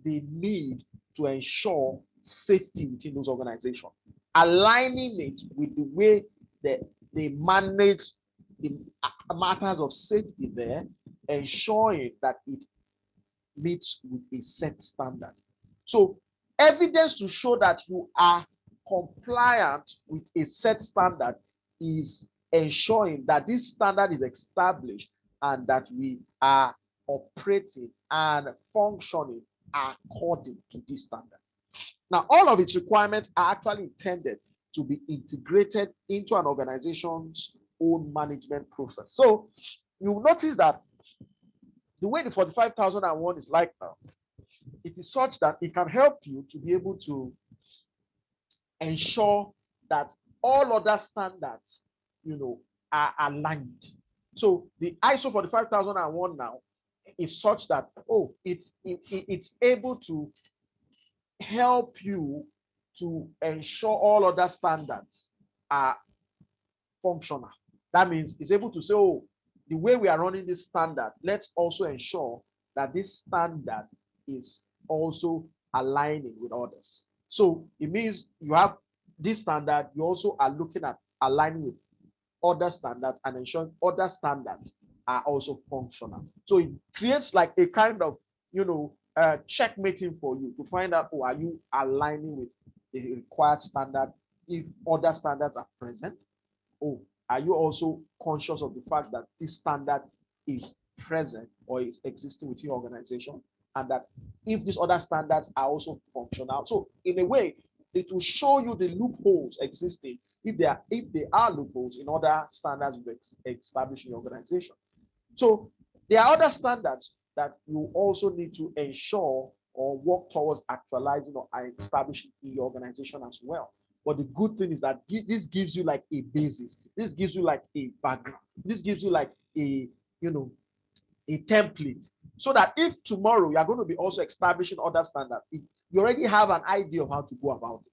they need to ensure safety within those organizations, aligning it with the way that they manage the matters of safety there, ensuring that it meets with a set standard. So evidence to show that you are compliant with a set standard is ensuring that this standard is established and that we are operating and functioning according to this standard. Now, all of its requirements are actually intended to be integrated into an organization's own management process. So you'll notice that the way the 45,001 is like now, it is such that it can help you to be able to ensure that all other standards, are aligned. So the ISO 45,001 now is such that, it's able to help you to ensure all other standards are functional. That means it's able to say, the way we are running this standard, let's also ensure that this standard is also aligning with others. So it means you have this standard, you also are looking at aligning with other standards and ensuring other standards are also functional. So it creates like a kind of, checkmating for you to find out, are you aligning with the required standard if other standards are present? Are you also conscious of the fact that this standard is present or is existing within your organization, and that if these other standards are also functional? So in a way, it will show you the loopholes existing if there are loopholes in other standards you establish in your organization. So there are other standards that you also need to ensure or work towards actualizing or establishing in your organization as well. But the good thing is that this gives you like a basis. This gives you like a background. This gives you like a template, so that if tomorrow you are going to be also establishing other standards, you already have an idea of how to go about it.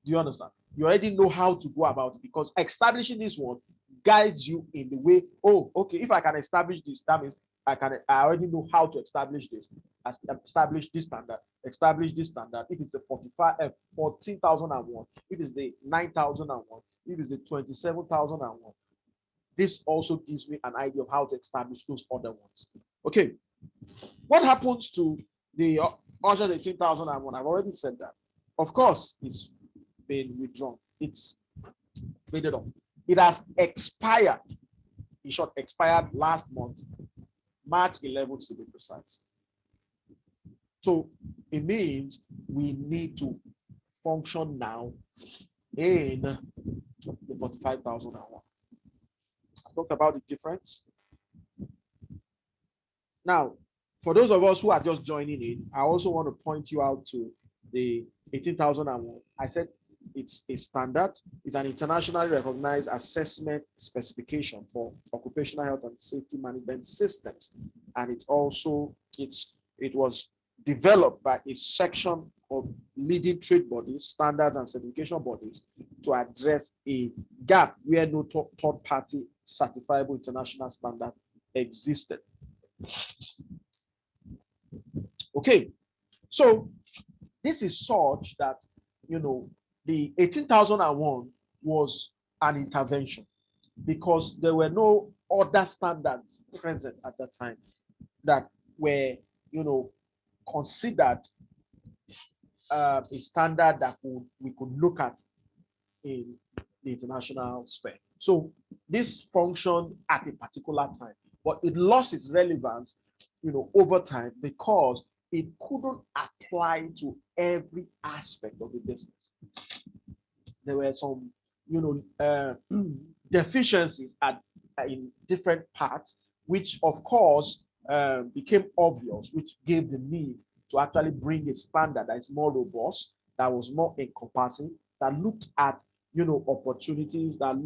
Do you understand? You already know how to go about it, because establishing this one guides you in the way, okay, if I can establish this, that means I already know how to establish this. Establish this standard, establish this standard. If it's the 14,001, if it's the 9,001, if it's the 27,001, this also gives me an idea of how to establish those other ones. Okay, what happens to the OSHA 18,001? I've already said that. Of course, it's been withdrawn. It's faded off. It has expired. In short, expired last month, March 11th to be precise. So it means we need to function now in the 45,001. I talked about the difference. Now, for those of us who are just joining in, I also want to point you out to the 18,001. I said it's a standard. It's an internationally recognized assessment specification for occupational health and safety management systems. And it was developed by a section of leading trade bodies, standards, and certification bodies to address a gap where no third-party certifiable international standard existed. Okay, so this is such that, the 18,001 was an intervention because there were no other standards present at that time that were, considered a standard that we could look at in the international sphere. So this functioned at a particular time, but it lost its relevance, over time, because it couldn't apply to every aspect of the business. There were some, deficiencies in different parts, which of course became obvious, which gave the need to actually bring a standard that is more robust, that was more encompassing, that looked at, opportunities, that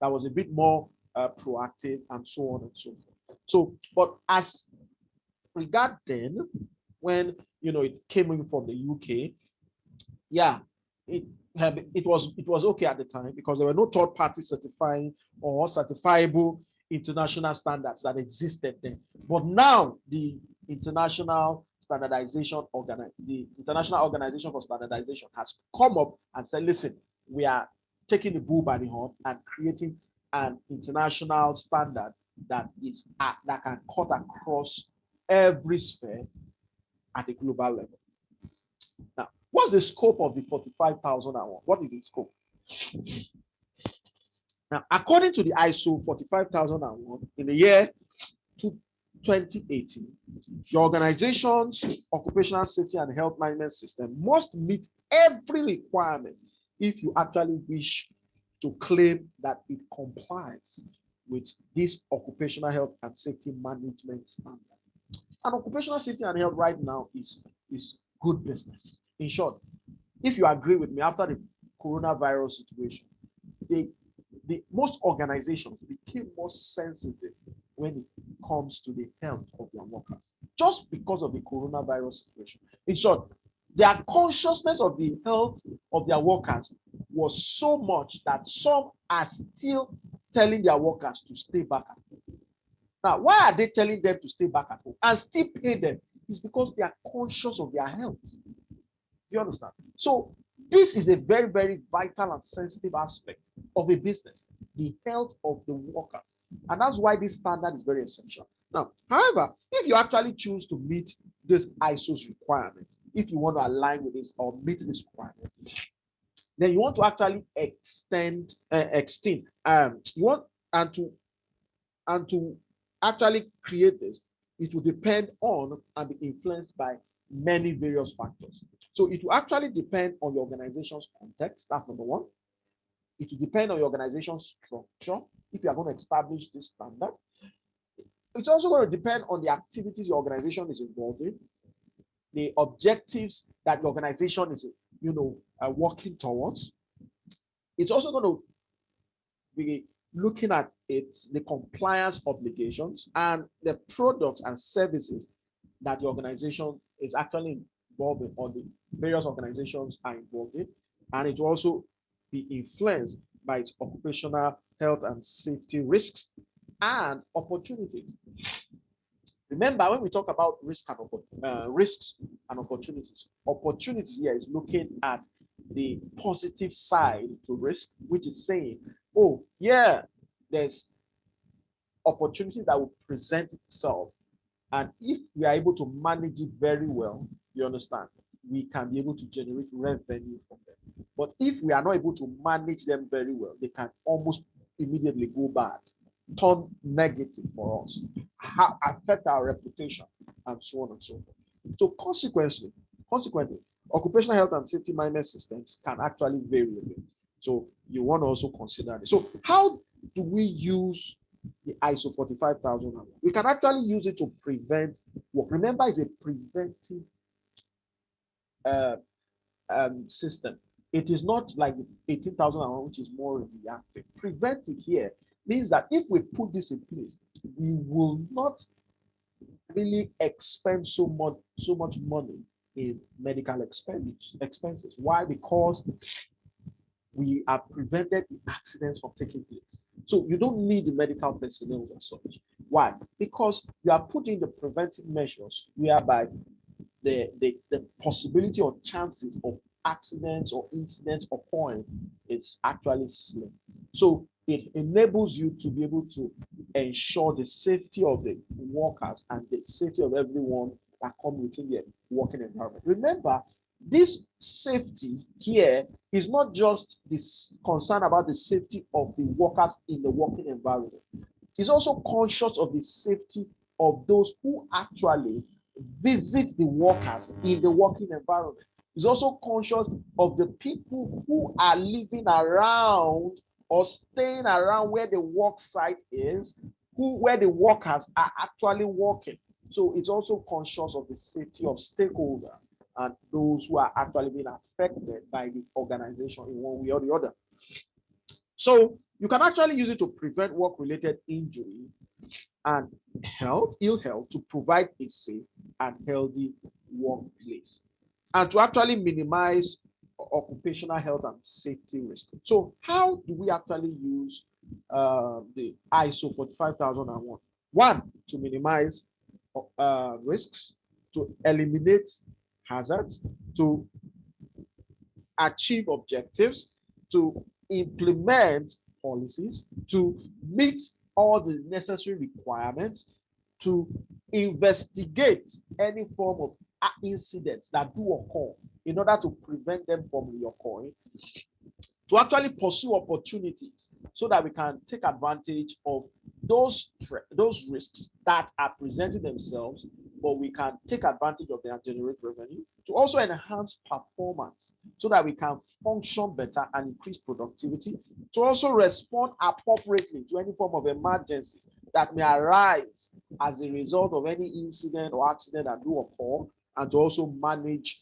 was a bit more proactive, and so on and so forth. So, but as regard then, when it came in from the UK, yeah, it was okay at the time because there were no third party certifying or certifiable international standards that existed then. But now the International Organization for Standardization has come up and said, listen, we are taking the bull by the horn and creating an international standard that can cut across every sphere at a global level. Now, what's the scope of the 45,001? What is the scope? Now, according to the ISO 45,001, in the year 2018, the organization's occupational safety and health management system must meet every requirement if you actually wish to claim that it complies with this occupational health and safety management standard. And occupational safety and health right now is good business. In short, if you agree with me, after the coronavirus situation, the most organizations became more sensitive when it comes to the health of their workers, just because of the coronavirus situation. In short, their consciousness of the health of their workers was so much that some are still telling their workers to stay back at home. Now, why are they telling them to stay back at home and still pay them? It's because they are conscious of their health. You understand? So this is a very, very vital and sensitive aspect of a business, the health of the workers. And that's why this standard is very essential. Now, however, if you actually choose to meet this ISO's requirement, if you want to align with this or meet this requirement, then you want to actually extend, you want and to actually create this, it will depend on and be influenced by many various factors. So it will actually depend on your organization's context. That's number one. It will depend on your organization's structure. If you are going to establish this standard, it's also going to depend on the activities your organization is involved in, the objectives that the organization is, working towards. It's also going to be looking at the compliance obligations and the products and services that the organization is actually involved in, or the various organizations are involved in. And it will also be influenced by its occupational health and safety risks and opportunities. Remember, when we talk about risks and opportunities, opportunities here is looking at the positive side to risk, which is saying, oh, yeah, there's opportunities that will present itself. And if we are able to manage it very well, you understand, we can be able to generate revenue from them. But if we are not able to manage them very well, they can almost immediately go bad, turn negative for us, affect our reputation, and so on and so forth. So consequently, occupational health and safety management systems can actually vary a bit. So you want to also consider this. So how do we use the ISO 45001? We can actually use it to prevent work. Remember, it's a preventive system. It is not like 18,001, which is more reactive. Preventive here means that if we put this in place, we will not really expend so much money in medical expenses. Why? Because we have prevented the accidents from taking place. So you don't need the medical personnel as such. Why? Because you are putting the preventive measures whereby the possibility or chances of accidents or incidents occurring is actually slim. So it enables you to be able to ensure the safety of the workers and the safety of everyone that come within the working environment. Remember, this safety here is not just this concern about the safety of the workers in the working environment. It's also conscious of the safety of those who actually visit the workers in the working environment. It's also conscious of the people who are living around or staying around where the work site is, where the workers are actually working. So it's also conscious of the safety of stakeholders and those who are actually being affected by the organization in one way or the other. So you can actually use it to prevent work-related injury and ill health, to provide a safe and healthy workplace, and to actually minimize occupational health and safety risk. So how do we actually use the ISO 45001? One, to minimize risks, to eliminate hazards, to achieve objectives, to implement policies, to meet all the necessary requirements, to investigate any form of incidents that do occur in order to prevent them from reoccurring, to actually pursue opportunities so that we can take advantage of those risks that are presenting themselves, but we can take advantage of them and generate revenue to also enhance performance so that we can function better and increase productivity, to also respond appropriately to any form of emergencies that may arise as a result of any incident or accident that do occur, and to also manage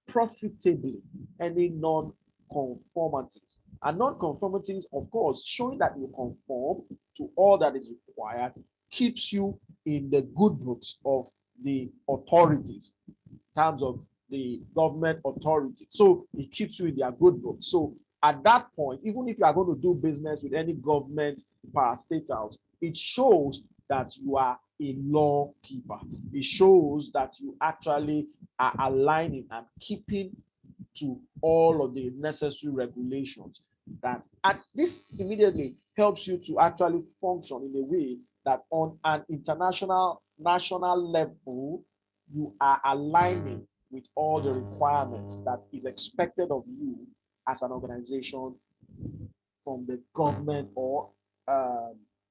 profitably any non-conformities. And non-conformities, of course, showing that you conform to all that is required, keeps you in the good books of the authorities, in terms of the government authority. So it keeps you in their good books. So at that point, even if you are going to do business with any government parastatals, it shows that you are a law keeper. It shows that you actually are aligning and keeping to all of the necessary regulations. That, and this immediately helps you to actually function in a way that on an international, national level, you are aligning with all the requirements that is expected of you as an organization from the government or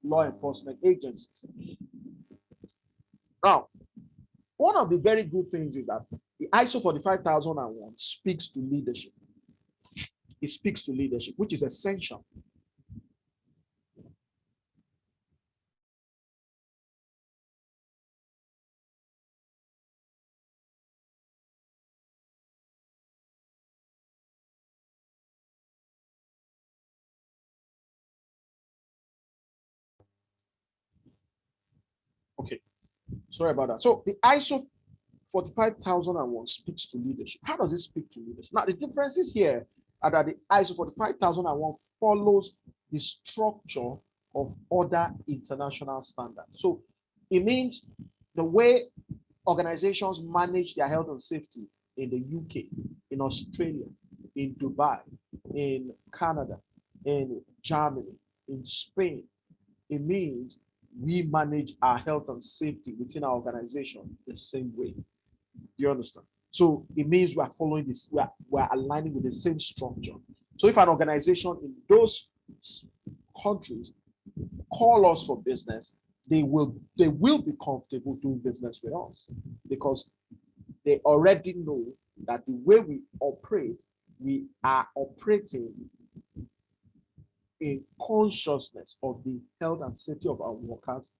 law enforcement agencies. Now, one of the very good things is that the ISO 45001 speaks to leadership. It speaks to leadership, which is essential. Okay, sorry about that. So the ISO 45001 speaks to leadership. How does it speak to leadership? Now, the differences here are that the ISO 45001 follows the structure of other international standards. So it means the way organizations manage their health and safety in the UK, in Australia, in Dubai, in Canada, in Germany, in Spain, it means we manage our health and safety within our organization the same way. Do you understand? So it means we are following this, we are aligning with the same structure. So if an organization in those countries call us for business, they will be comfortable doing business with us because they already know that the way we operate, we are operating in consciousness of the health and safety of our workers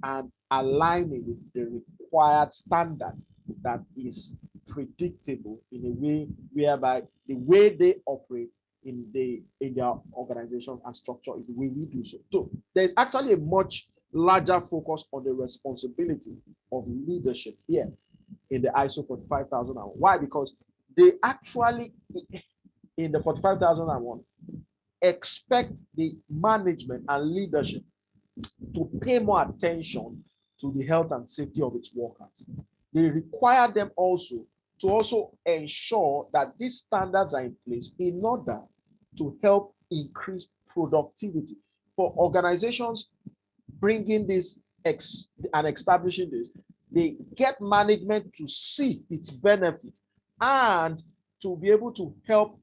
and aligning with the required standard that is predictable in a way whereby the way they operate in their organization and structure is the way we do so. So there's actually a much larger focus on the responsibility of leadership here in the ISO 45001. Why? Because they actually, in the 45001, expect the management and leadership to pay more attention to the health and safety of its workers. They require them also to ensure that these standards are in place in order to help increase productivity. For organizations bringing this and establishing this, they get management to see its benefit and to be able to help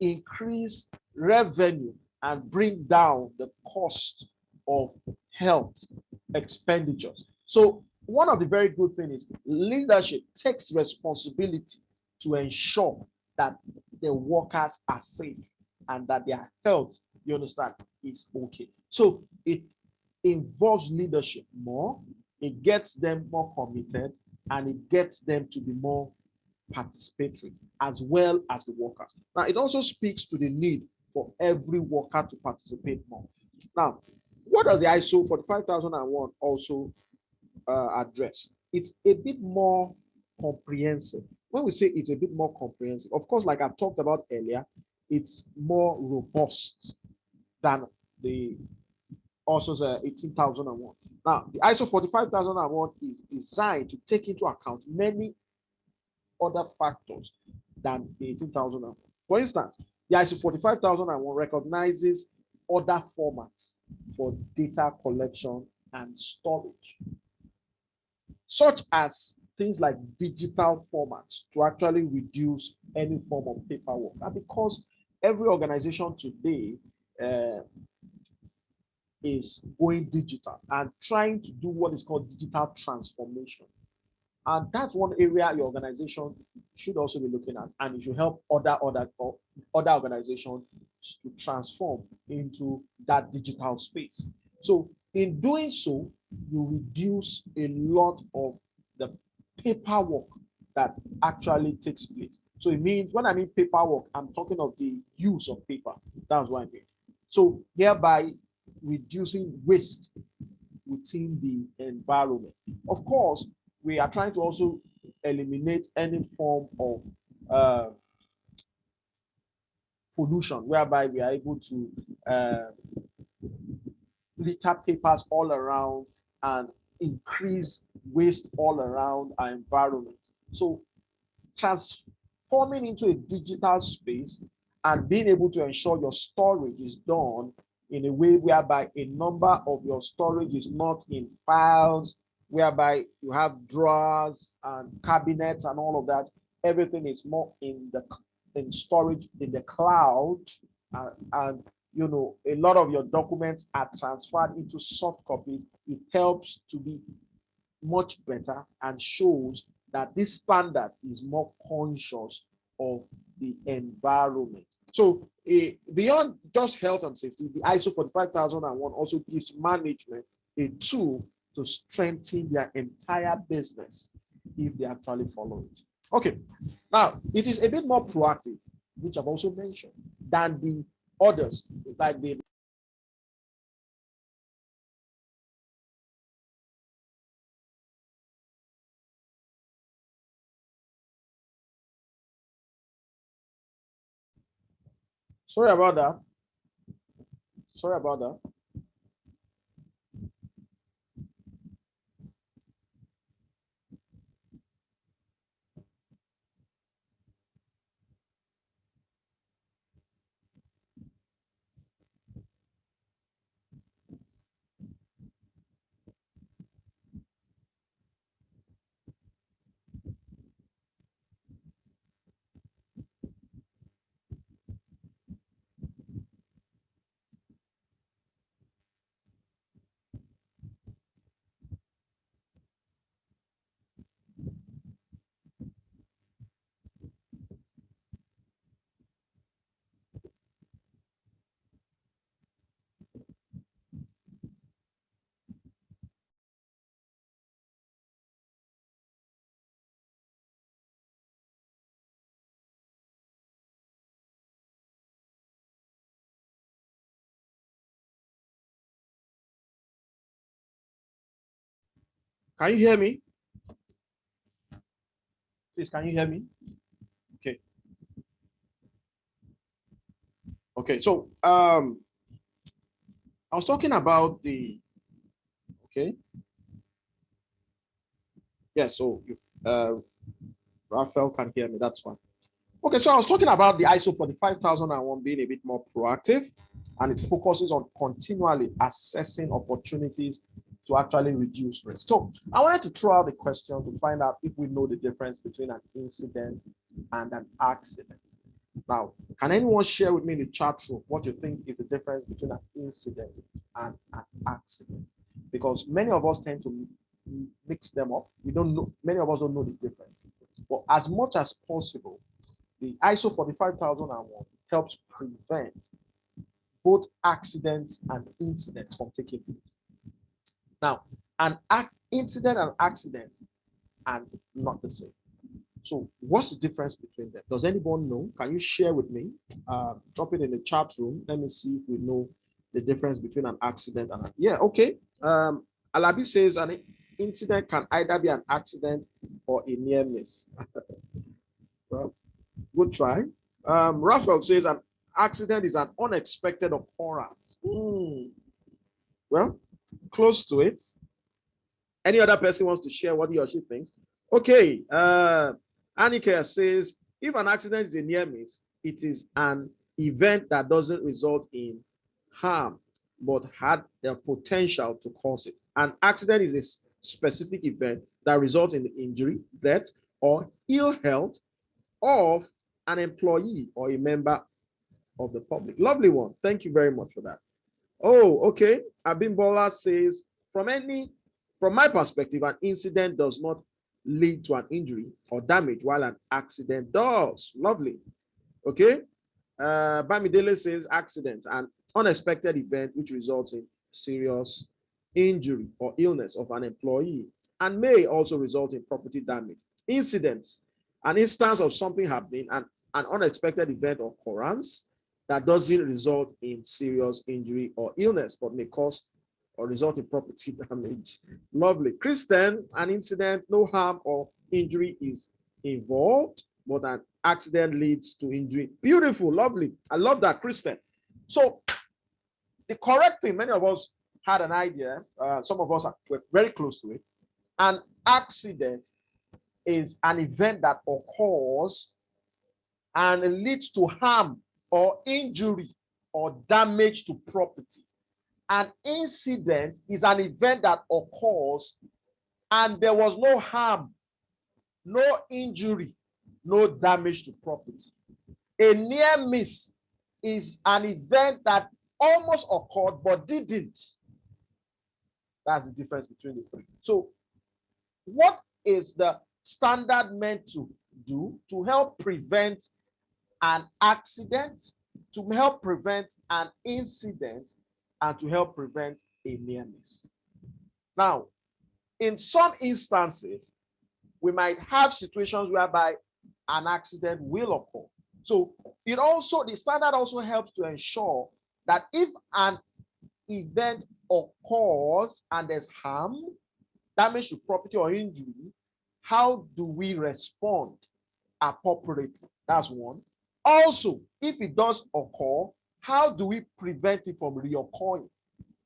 increase revenue and bring down the cost of health expenditures. So one of the very good things is leadership takes responsibility to ensure that the workers are safe and that their health, you understand, is okay. So it involves leadership more, it gets them more committed, and it gets them to be more participatory as well as the workers. Now, it also speaks to the need for every worker to participate more. Now, what does the ISO 45001 also address? It's a bit more comprehensive. When we say it's a bit more comprehensive, of course, like I talked about earlier, it's more robust than the also 18,001. Now, the ISO 45001 is designed to take into account many other factors than the 18,001. For instance, the ISO 45001 recognizes other formats for data collection and storage, such as things like digital formats to actually reduce any form of paperwork. And because every organization today is going digital and trying to do what is called digital transformation. And that's one area your organization should also be looking at, and it should help other organizations to transform into that digital space. So in doing so, you reduce a lot of the paperwork that actually takes place. So it means when I mean paperwork, I'm talking of the use of paper. That's what I mean. So hereby reducing waste within the environment. Of course, we are trying to also eliminate any form of pollution, whereby we are able to litter papers all around and increase waste all around our environment. So transforming into a digital space and being able to ensure your storage is done in a way whereby a number of your storage is not in files, whereby you have drawers and cabinets and all of that. Everything is more in storage in the cloud, and you know, a lot of your documents are transferred into soft copies. It helps to be much better and shows that this standard is more conscious of the environment. So beyond just health and safety, the ISO 45001 also gives management a tool to strengthen their entire business if they actually follow it. Okay, now it is a bit more proactive, which I've also mentioned, than the others, like the sorry about that. Sorry about that. Can you hear me? Please, can you hear me? Okay. Okay. So I was talking about the okay. Yeah, so Raphael can hear me, that's fine. Okay, so I was talking about the ISO 45001 being a bit more proactive, and it focuses on continually assessing opportunities to actually reduce risk. So I wanted to throw out the question to find out if we know the difference between an incident and an accident. Now, can anyone share with me in the chat room what you think is the difference between an incident and an accident? Because many of us tend to mix them up. We don't know, many of us don't know the difference. But as much as possible, the ISO 45001 helps prevent both accidents and incidents from taking place. Now, an incident and accident are not the same. So what's the difference between them? Does anyone know? Can you share with me? Drop it in the chat room. Let me see if we know the difference between an accident and yeah, okay. Alabi says an incident can either be an accident or a near miss. Well, good try. Raphael says an accident is an unexpected occurrence. Well, close to it. Any other person wants to share what he or she thinks? Okay. Annika says if an accident is a near miss, it is an event that doesn't result in harm but had the potential to cause it. An accident is a specific event that results in the injury, death, or ill health of an employee or a member of the public. Lovely one. Thank you very much for that. Oh, okay. Abimbola says, from my perspective, an incident does not lead to an injury or damage, while an accident does. Lovely. Okay. Bamidele says accidents, an unexpected event which results in serious injury or illness of an employee and may also result in property damage. Incidents, an instance of something happening, and an unexpected event or occurrence that doesn't result in serious injury or illness, but may cause or result in property damage. Lovely. Christian, an incident, no harm or injury is involved, but an accident leads to injury. Beautiful, lovely. I love that, Christian. So the correct thing, many of us had an idea, some of us were very close to it. An accident is an event that occurs and leads to harm or injury or damage to property. An incident is an event that occurs and there was no harm, no injury, no damage to property. A near miss is an event that almost occurred but didn't. That's the difference between the three. So, what is the standard meant to do to help prevent an accident, to help prevent an incident, and to help prevent a near miss? Now, in some instances, we might have situations whereby an accident will occur. So the standard also helps to ensure that if an event occurs and there's harm, damage to property or injury, how do we respond appropriately? That's one. Also, if it does occur, how do we prevent it from reoccurring?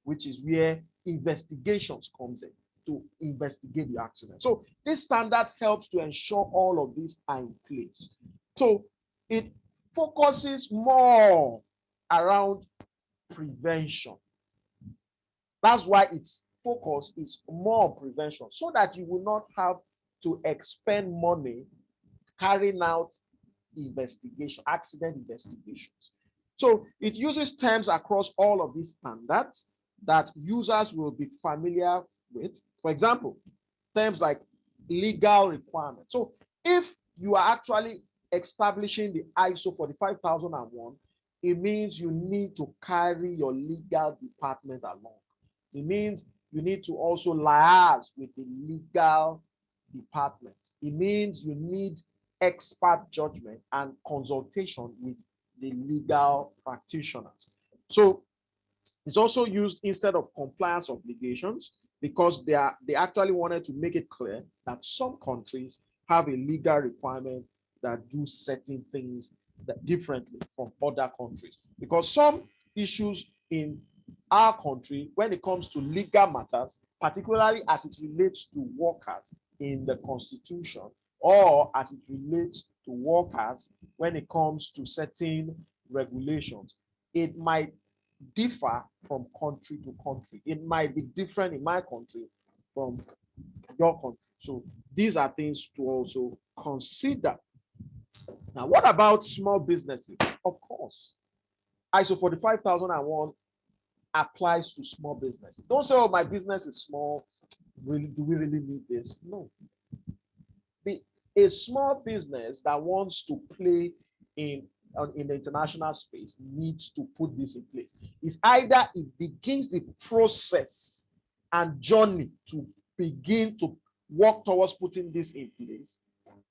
Which is where investigations comes in to investigate the accident. So this standard helps to ensure all of these are in place. So it focuses more around prevention. That's why its focus is more on prevention, so that you will not have to expend money carrying out accident investigations. So it uses terms across all of these standards that users will be familiar with. For example, terms like legal requirements. So if you are actually establishing the ISO 45001, it means you need to carry your legal department along. It means you need to also liaise with the legal department. It means you need expert judgment and consultation with the legal practitioners. So it's also used instead of compliance obligations because they actually wanted to make it clear that some countries have a legal requirement that do certain things that differently from other countries. Because some issues in our country, when it comes to legal matters, particularly as it relates to workers in the constitution, or as it relates to workers when it comes to certain regulations, it might differ from country to country. It might be different in my country from your country. So these are things to also consider. Now, what about small businesses? Of course, ISO 45001 applies to small businesses. Don't say, oh, my business is small. Really, do we really need this? No. A small business that wants to play in the international space needs to put this in place. It's either it begins the process and journey to begin to work towards putting this in place,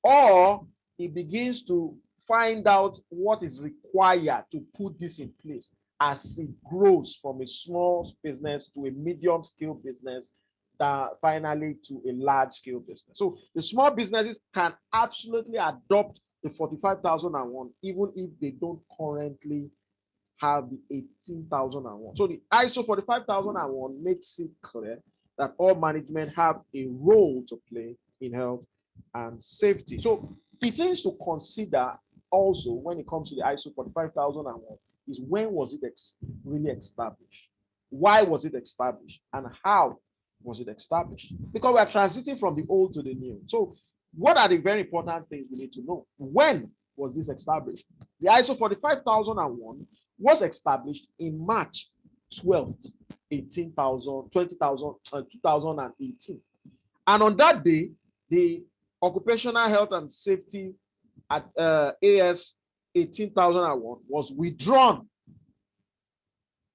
or it begins to find out what is required to put this in place as it grows from a small business to a medium scale business, finally to a large scale business. So the small businesses can absolutely adopt the 45,001 even if they don't currently have the 18,001. So the ISO 45,001 makes it clear that all management have a role to play in health and safety. So the things to consider also when it comes to the ISO 45,001 is when was it really established? Why was it established? And how was it established? Because we are transiting from the old to the new. So what are the very important things we need to know? When was this established? The ISO 45,001 was established in March 12th, 18,000, 20,000, 2018. And on that day, the Occupational Health and Safety at AS 18,001 was withdrawn.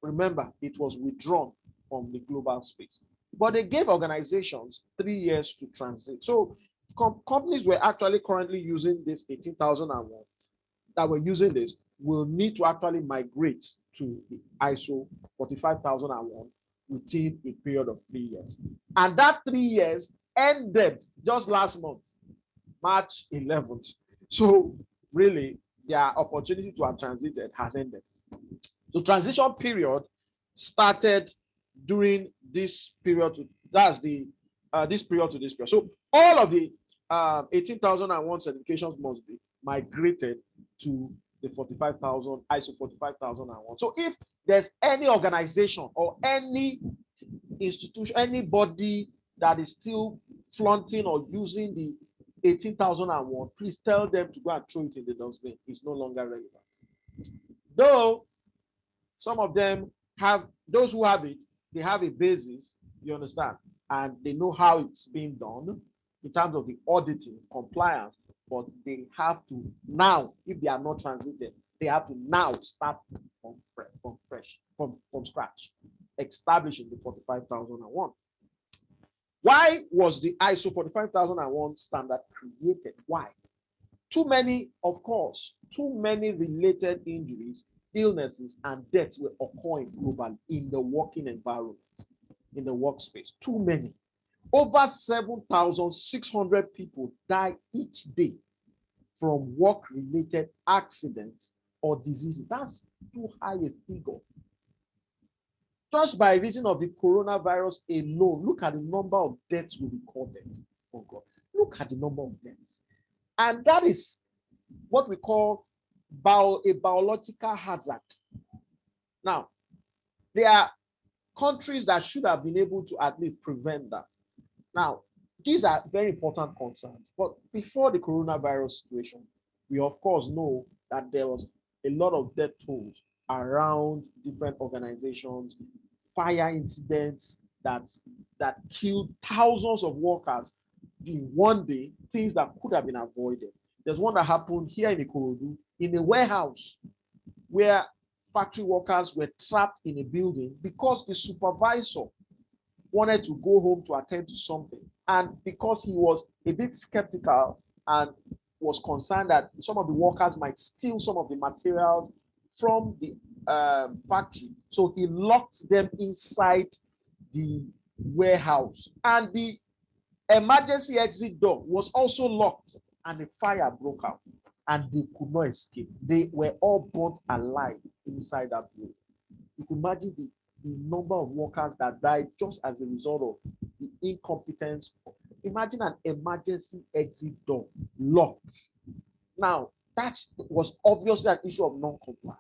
Remember, it was withdrawn from the global space. But they gave organizations 3 years to transit. So companies were actually currently using this 18,001 that were using this will need to actually migrate to the ISO 45,001 within a period of 3 years. And that 3 years ended just last month, March 11th. So really, their opportunity to have transited has ended. The transition period started during this period to that's the this period to this period. So all of the 18,001 certifications must be migrated to the 45,000 ISO 45,001. So if there's any organization or any institution, anybody that is still flaunting or using the 18,001, please tell them to go and throw it in the dustbin. It's no longer relevant. Though some of them have, those who have it, they have a basis, you understand, and they know how it's being done in terms of the auditing, compliance, but they have to now, if they are not transited, they have to now start from scratch, establishing the 45,001. Why was the ISO 45,001 standard created? Why? Too many, of course, too many related injuries, illnesses, and deaths were occurring globally in the working environment, in the workspace. Too many. Over 7,600 people die each day from work-related accidents or diseases. That's too high a figure. Just by reason of the coronavirus alone, look at the number of deaths we recorded. Oh God, look at the number of deaths. And that is what we call a biological hazard. Now, there are countries that should have been able to at least prevent that. Now, these are very important concerns. But before the coronavirus situation, we of course know that there was a lot of death tolls around different organizations, fire incidents that killed thousands of workers in one day, things that could have been avoided. There's one that happened here in Ikorodu, in a warehouse, where factory workers were trapped in a building because the supervisor wanted to go home to attend to something. And because he was a bit skeptical and was concerned that some of the workers might steal some of the materials from the factory, so he locked them inside the warehouse. And the emergency exit door was also locked, and the fire broke out, and they could not escape. They were all burnt alive inside that building. You can imagine the number of workers that died just as a result of the incompetence. Imagine an emergency exit door locked. Now, that was obviously an issue of non-compliance.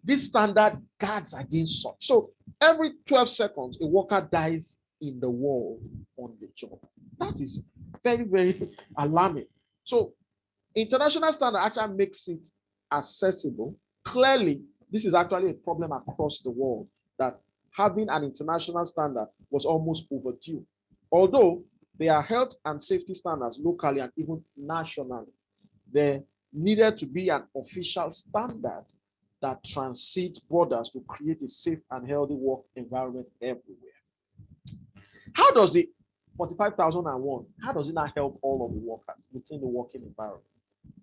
This standard guards against such. So every 12 seconds, a worker dies in the world on the job. That is very, very alarming. So international standard actually makes it accessible. Clearly, this is actually a problem across the world, that having an international standard was almost overdue. Although there are health and safety standards locally and even nationally, there needed to be an official standard that transcends borders to create a safe and healthy work environment everywhere. How does the 45,001, how does it not help all of the workers within the working environment?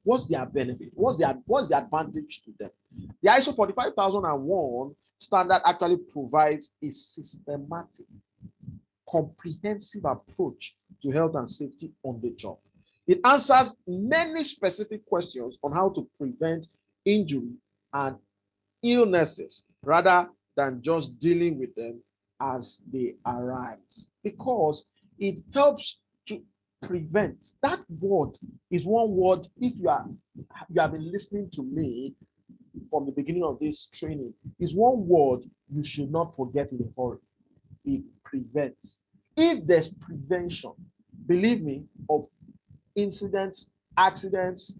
What's their benefit? What's the advantage to them? The ISO 45,001 standard actually provides a systematic, comprehensive approach to health and safety on the job. It answers many specific questions on how to prevent injury and illnesses rather than just dealing with them as they arise, because it helps to prevent. That word is one word, if you have been listening to me from the beginning of this training, is one word you should not forget in a hurry. It prevents. If there's prevention, believe me, of incidents, accidents,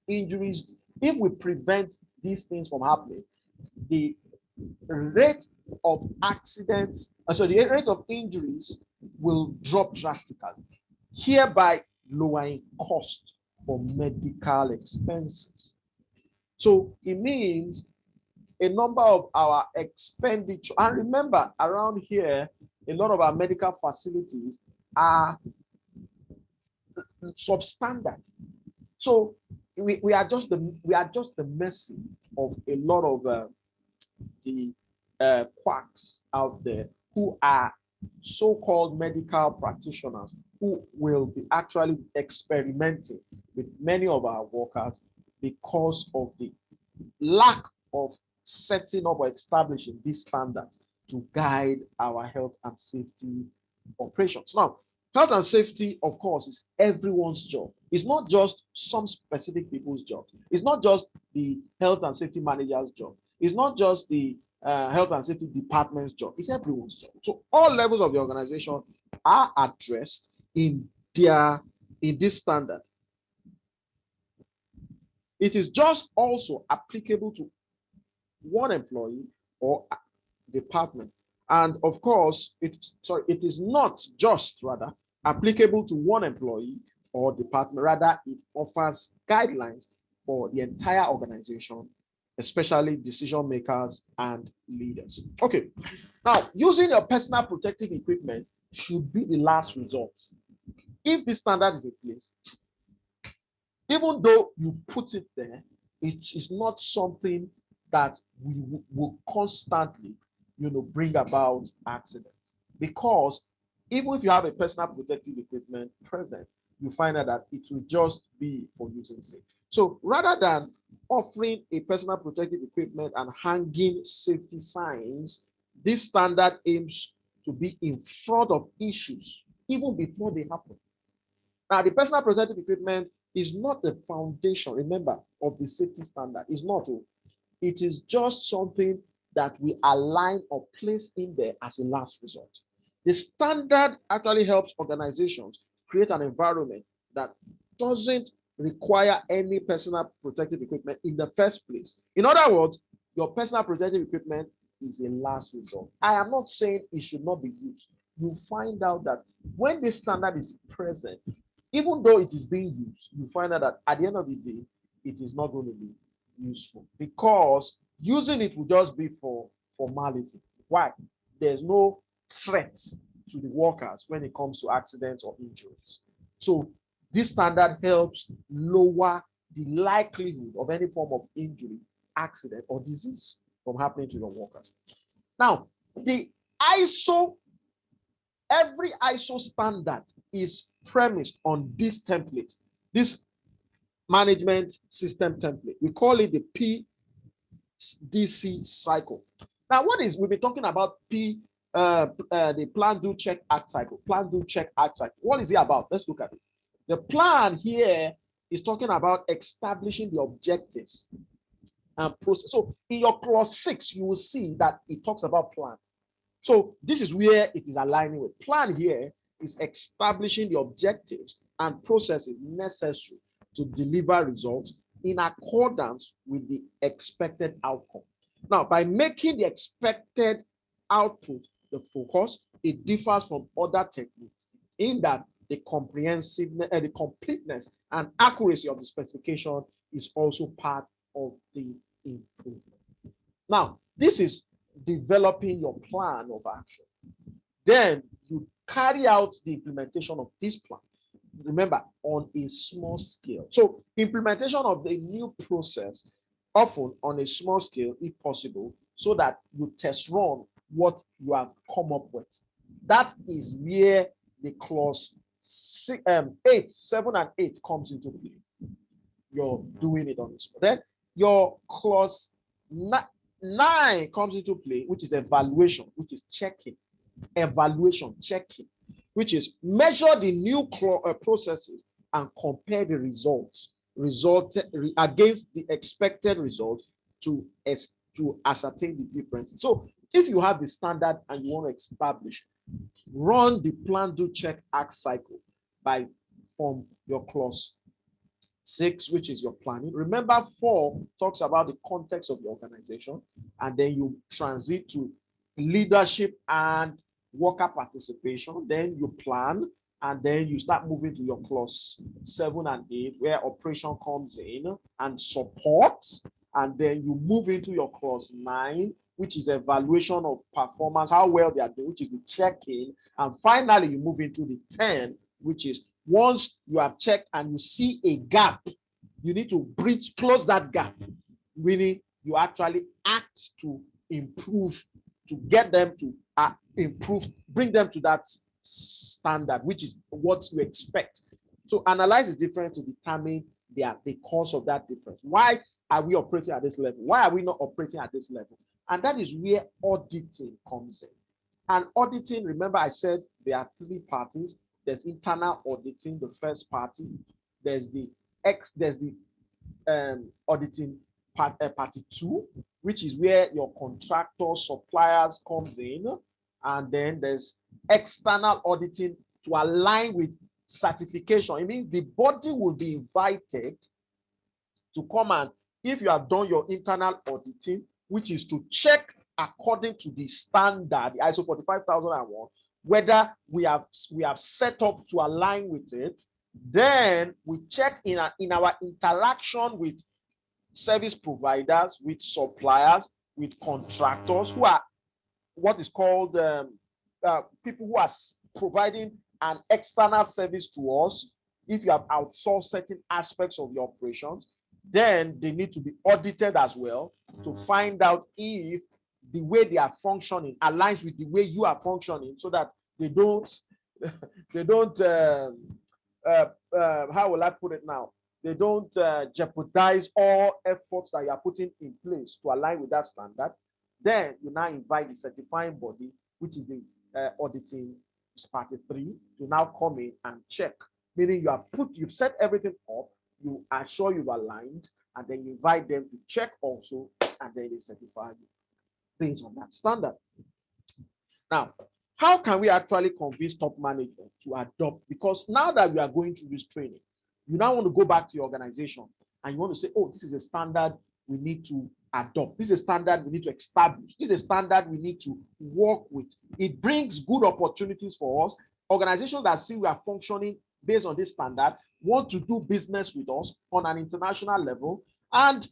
injuries, if we prevent these things from happening, the rate of accidents, so the rate of injuries will drop drastically, hereby lowering cost for medical expenses. So it means a number of our expenditure, and remember, around here, a lot of our medical facilities are substandard. So we are just the mercy of a lot of the quacks out there who are so-called medical practitioners who will be actually experimenting with many of our workers because of the lack of setting up or establishing these standards to guide our health and safety operations. Now, health and safety, of course, is everyone's job. It's not just some specific people's job. It's not just the health and safety manager's job. It's not just the health and safety department's job. It's everyone's job. So all levels of the organization are addressed in this standard. It is just also applicable to one employee or department. And of course, it is not just rather applicable to one employee or department. Rather, it offers guidelines for the entire organization, especially decision makers and leaders. Okay, now using your personal protective equipment should be the last resort. If this standard is in place, even though you put it there, it is not something that we will constantly, bring about accidents. Because even if you have a personal protective equipment present, you find out that it will just be for using sake. So rather than offering a personal protective equipment and hanging safety signs, this standard aims to be in front of issues even before they happen. Now, the personal protective equipment is not the foundation, remember, of the safety standard. It's not. It is just something that we align or place in there as a last resort. The standard actually helps organizations create an environment that doesn't require any personal protective equipment in the first place. In other words, your personal protective equipment is a last resort. I am not saying it should not be used. You find out that when this standard is present, even though it is being used, you find out that at the end of the day, it is not going to be useful because using it will just be for formality. Why? There's no threat to the workers when it comes to accidents or injuries. So this standard helps lower the likelihood of any form of injury, accident, or disease from happening to your workers. Now, the ISO, every ISO standard is premised on this template, this management system template. We call it the PDC cycle. Now, we've been talking about the plan, do, check, act cycle. Plan, do, check, act cycle. What is it about? Let's look at it. The plan here is talking about establishing the objectives and process. So in your clause 6, you will see that it talks about plan. So this is where it is aligning with. Plan here is establishing the objectives and processes necessary to deliver results in accordance with the expected outcome. Now, by making the expected output the focus, it differs from other techniques in that the comprehensiveness, the completeness and accuracy of the specification is also part of the improvement. Now, this is developing your plan of action. Then you carry out the implementation of this plan. Remember, on a small scale. So implementation of the new process, often on a small scale, if possible, so that you test run what you have come up with. That is where the clause 8, 7, and 8 comes into play. You're doing it on the spot. Then your clause 9 comes into play, which is evaluation, which is checking. Evaluation, checking, which is measure the new processes and compare the results against the expected results to ascertain the differences. So if you have the standard and you want to establish, run the plan, do, check, act cycle from your clause 6, which is your planning. Remember, 4 talks about the context of the organization, and then you transit to leadership and worker participation. Then you plan, and then you start moving to your clause 7 and 8, where operation comes in and support. And then you move into your clause 9, which is evaluation of performance, how well they are doing, which is the check-in. And finally, you move into the 10, which is once you have checked and you see a gap, you need to bridge, close that gap, meaning you actually act to improve, to get them to improve, bring them to that standard, which is what you expect. So analyze the difference to determine the cause of that difference. Why are we operating at this level? Why are we not operating at this level? And that is where auditing comes in. And auditing, remember I said there are 3 parties. There's internal auditing, the first party. There's the auditing party 2, which is where your contractors, suppliers comes in. And then there's external auditing to align with certification. It means the body will be invited to come, and if you have done your internal auditing, which is to check according to the standard, the ISO 45001, whether we have set up to align with it, then we check in our interaction with service providers, with suppliers, with contractors who are what is called people who are providing an external service to us. If you have outsourced certain aspects of your operations, then they need to be audited as well to find out if the way they are functioning aligns with the way you are functioning, so that they don't how will I put it now? They don't jeopardize all efforts that you are putting in place to align with that standard. Then you now invite the certifying body, which is the auditing party 3, to now come in and check. Meaning you've set everything up, you are sure you've aligned, and then you invite them to check also, and then they certify you based on that standard. Now, how can we actually convince top management to adopt? Because now that we are going through this training, you now want to go back to your organization and you want to say, oh, this is a standard we need to adopt. This is a standard we need to establish. This is a standard we need to work with. It brings good opportunities for us. Organizations that see we are functioning based on this standard want to do business with us on an international level. And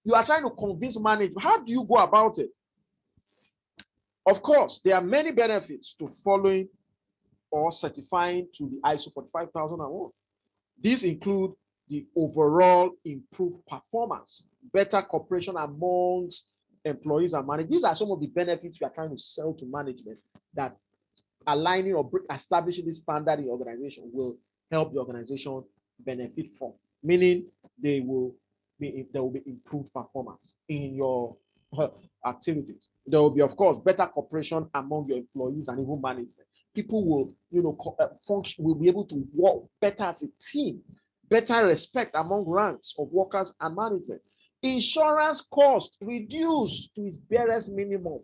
you are trying to convince management. How do you go about it? Of course, there are many benefits to following or certifying to the ISO 45001. These include the overall improved performance, better cooperation amongst employees and managers. These are some of the benefits we are trying to sell to management, that aligning or establishing this standard in the organization will help the organization benefit from, meaning there will be improved performance in your activities. There will be, of course, better cooperation among your employees and even management. People will, function, will be able to work better as a team, better respect among ranks of workers and management. Insurance cost reduced to its barest minimum.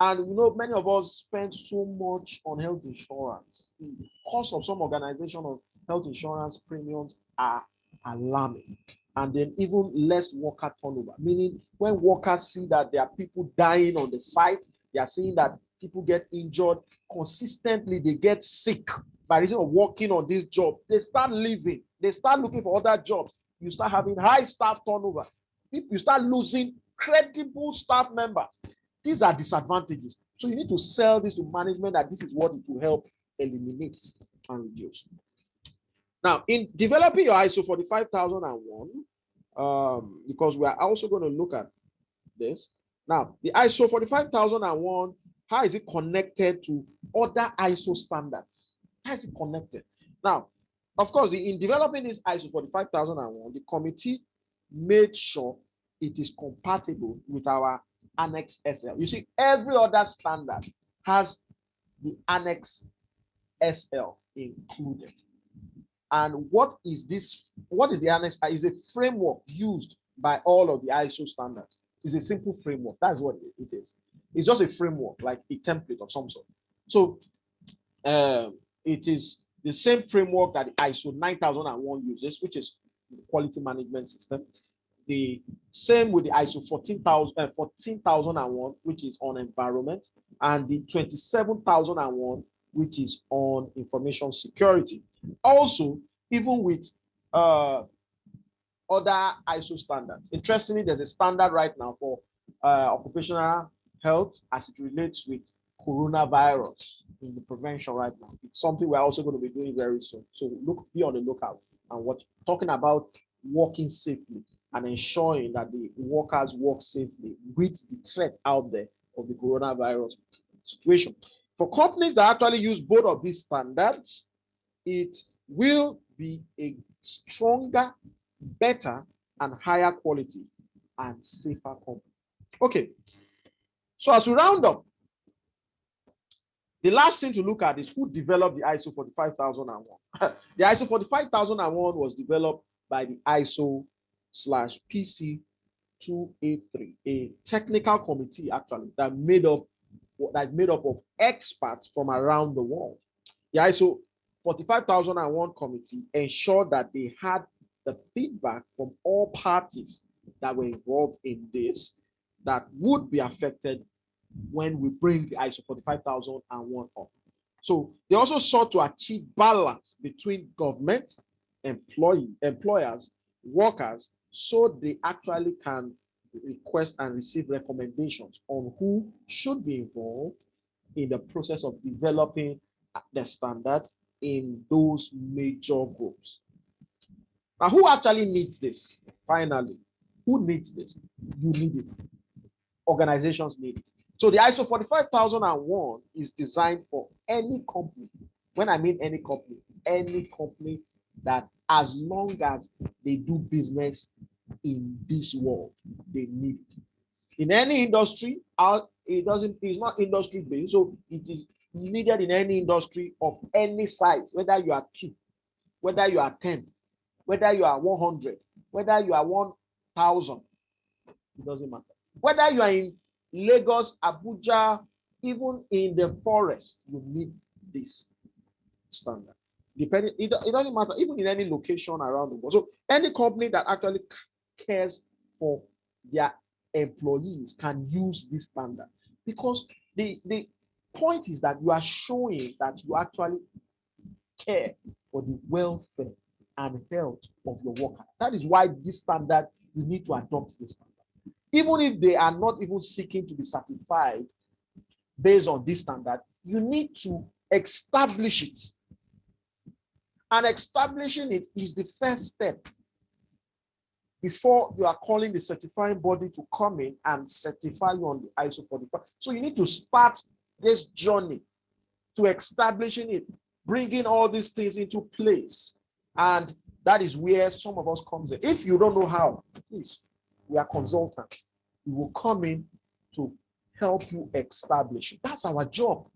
And many of us spend so much on health insurance. The cost of some organization of health insurance premiums are alarming. And then even less worker turnover, meaning when workers see that there are people dying on the site, they are seeing that people get injured consistently, they get sick by reason of working on this job, they start leaving, they start looking for other jobs. You start having high staff turnover. You start losing credible staff members. These are disadvantages. So you need to sell this to management that this is what it will help eliminate and reduce. Now, in developing your ISO 45001, because we are also going to look at this. Now, the ISO 45001, how is it connected to other ISO standards? How is it connected? Now, of course, in developing this ISO 45001, the committee made sure it is compatible with our Annex SL. You see, every other standard has the Annex SL included. And what is this? What is the Annex? Is a framework used by all of the ISO standards. It's a simple framework. That's what it is. It's just a framework, like a template of some sort. So it is the same framework that the ISO 9001 uses, which is the quality management system. The same with the ISO 14,001, which is on environment, and the 27,001, which is on information security. Also, even with other ISO standards. Interestingly, there's a standard right now for occupational health as it relates with coronavirus in the prevention right now. It's something we're also going to be doing very soon. So be on the lookout and talking about working safely and ensuring that the workers work safely with the threat out there of the coronavirus situation. For companies that actually use both of these standards, it will be a stronger, better, and higher quality and safer company. Okay, so as we round up, the last thing to look at is who developed the ISO 45001. The ISO 45001 was developed by the ISO/PC 283, a technical committee actually that made up of experts from around the world. The ISO 45001 committee ensured that they had the feedback from all parties that were involved in this that would be affected when we bring the ISO 45001 up. So they also sought to achieve balance between government, employers, workers, so they actually can request and receive recommendations on who should be involved in the process of developing the standard in those major groups. Now, who actually needs this? Finally, who needs this? You need it. Organizations need it. So the ISO 45001 is designed for any company. When I mean any company that as long as they do business in this world, they need it. In any industry, it's not industry based, so it is needed in any industry of any size, whether you are 2, whether you are 10, whether you are 100, whether you are 1,000, it doesn't matter. Whether you are in Lagos, Abuja, even in the forest, you need this standard. It doesn't matter, even in any location around the world. So any company that actually cares for their employees can use this standard, because the point is that you are showing that you actually care for the welfare and health of your worker. That is why this standard, you need to adopt this standard. Even if they are not even seeking to be certified based on this standard, you need to establish it. And establishing it is the first step before you are calling the certifying body to come in and certify you on the ISO 45. So you need to start this journey to establishing it, bringing all these things into place. And that is where some of us comes in. If you don't know how, please, we are consultants. We will come in to help you establish it. That's our job.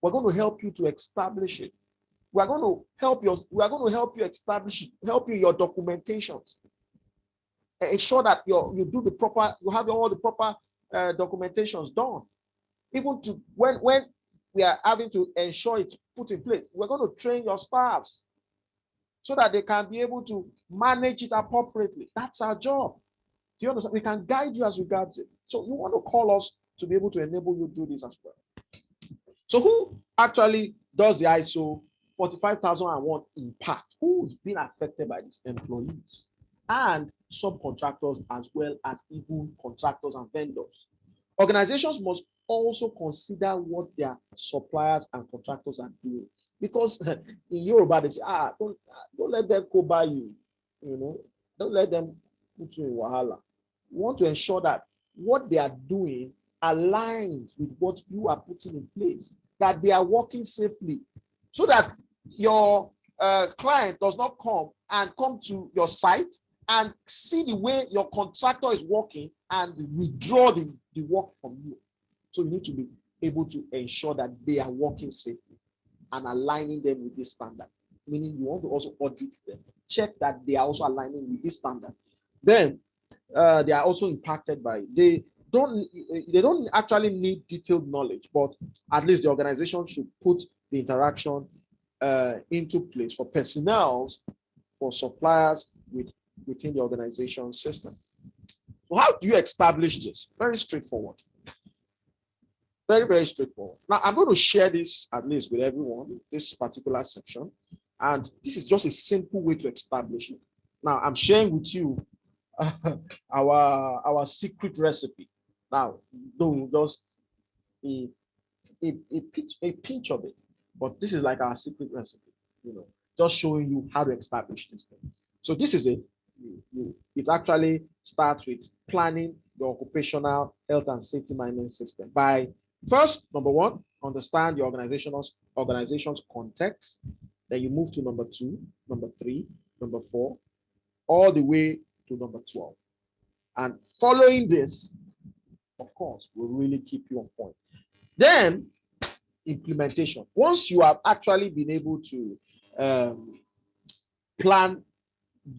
We're going to help you to establish it. We are going to help you establish it, help you your documentations. Ensure that you have all the proper documentations done. Even to when we are having to ensure it's put in place, we're going to train your staffs so that they can be able to manage it appropriately. That's our job. Do you understand? We can guide you as regards it. So you want to call us to be able to enable you to do this as well. So who actually does the ISO 45001 impact? Who's been affected by this? Employees and subcontractors, as well as even contractors and vendors. Organizations must also consider what their suppliers and contractors are doing. Because in Yoruba, they say, don't let them go by you. Don't let them put you in wahala. You want to ensure that what they are doing aligns with what you are putting in place, that they are working safely, so that your client does not come to your site and see the way your contractor is working and withdraw the work from you. So you need to be able to ensure that they are working safely and aligning them with this standard. Meaning you want to also audit them, check that they are also aligning with this standard. Then they are also impacted by it. They don't actually need detailed knowledge, but at least the organization should put the interaction into place for personnel, for suppliers with within the organization system. So how do you establish this? Very straightforward. Very, very straightforward. Now, I'm going to share this at least with everyone, this particular section. And this is just a simple way to establish it. Now, I'm sharing with you our secret recipe. Now, do just a pinch of it, but this is like our secret recipe, just showing you how to establish this thing. So this is it. It actually starts with planning the occupational health and safety management system by first, number one, understand the organization's context. Then you move to number 2, number 3, number 4, all the way to number 12. And following this, of course, will really keep you on point. Then implementation. Once you have actually been able to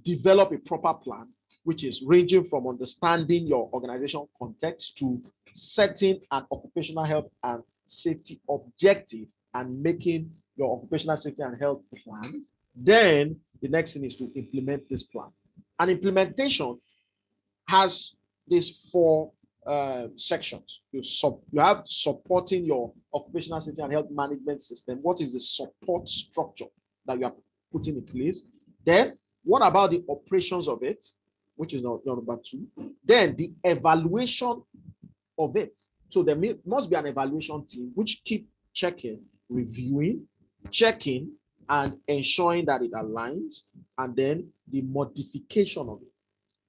develop a proper plan, which is ranging from understanding your organizational context to setting an occupational health and safety objective and making your occupational safety and health plans, then the next thing is to implement this plan. And implementation has these 4 sections. You have supporting your occupational safety and health management system. What is the support structure that you are putting in place? Then, what about the operations of it, which is number 2? Then the evaluation of it. So there must be an evaluation team which keep checking, reviewing, checking, and ensuring that it aligns, and then the modification of it,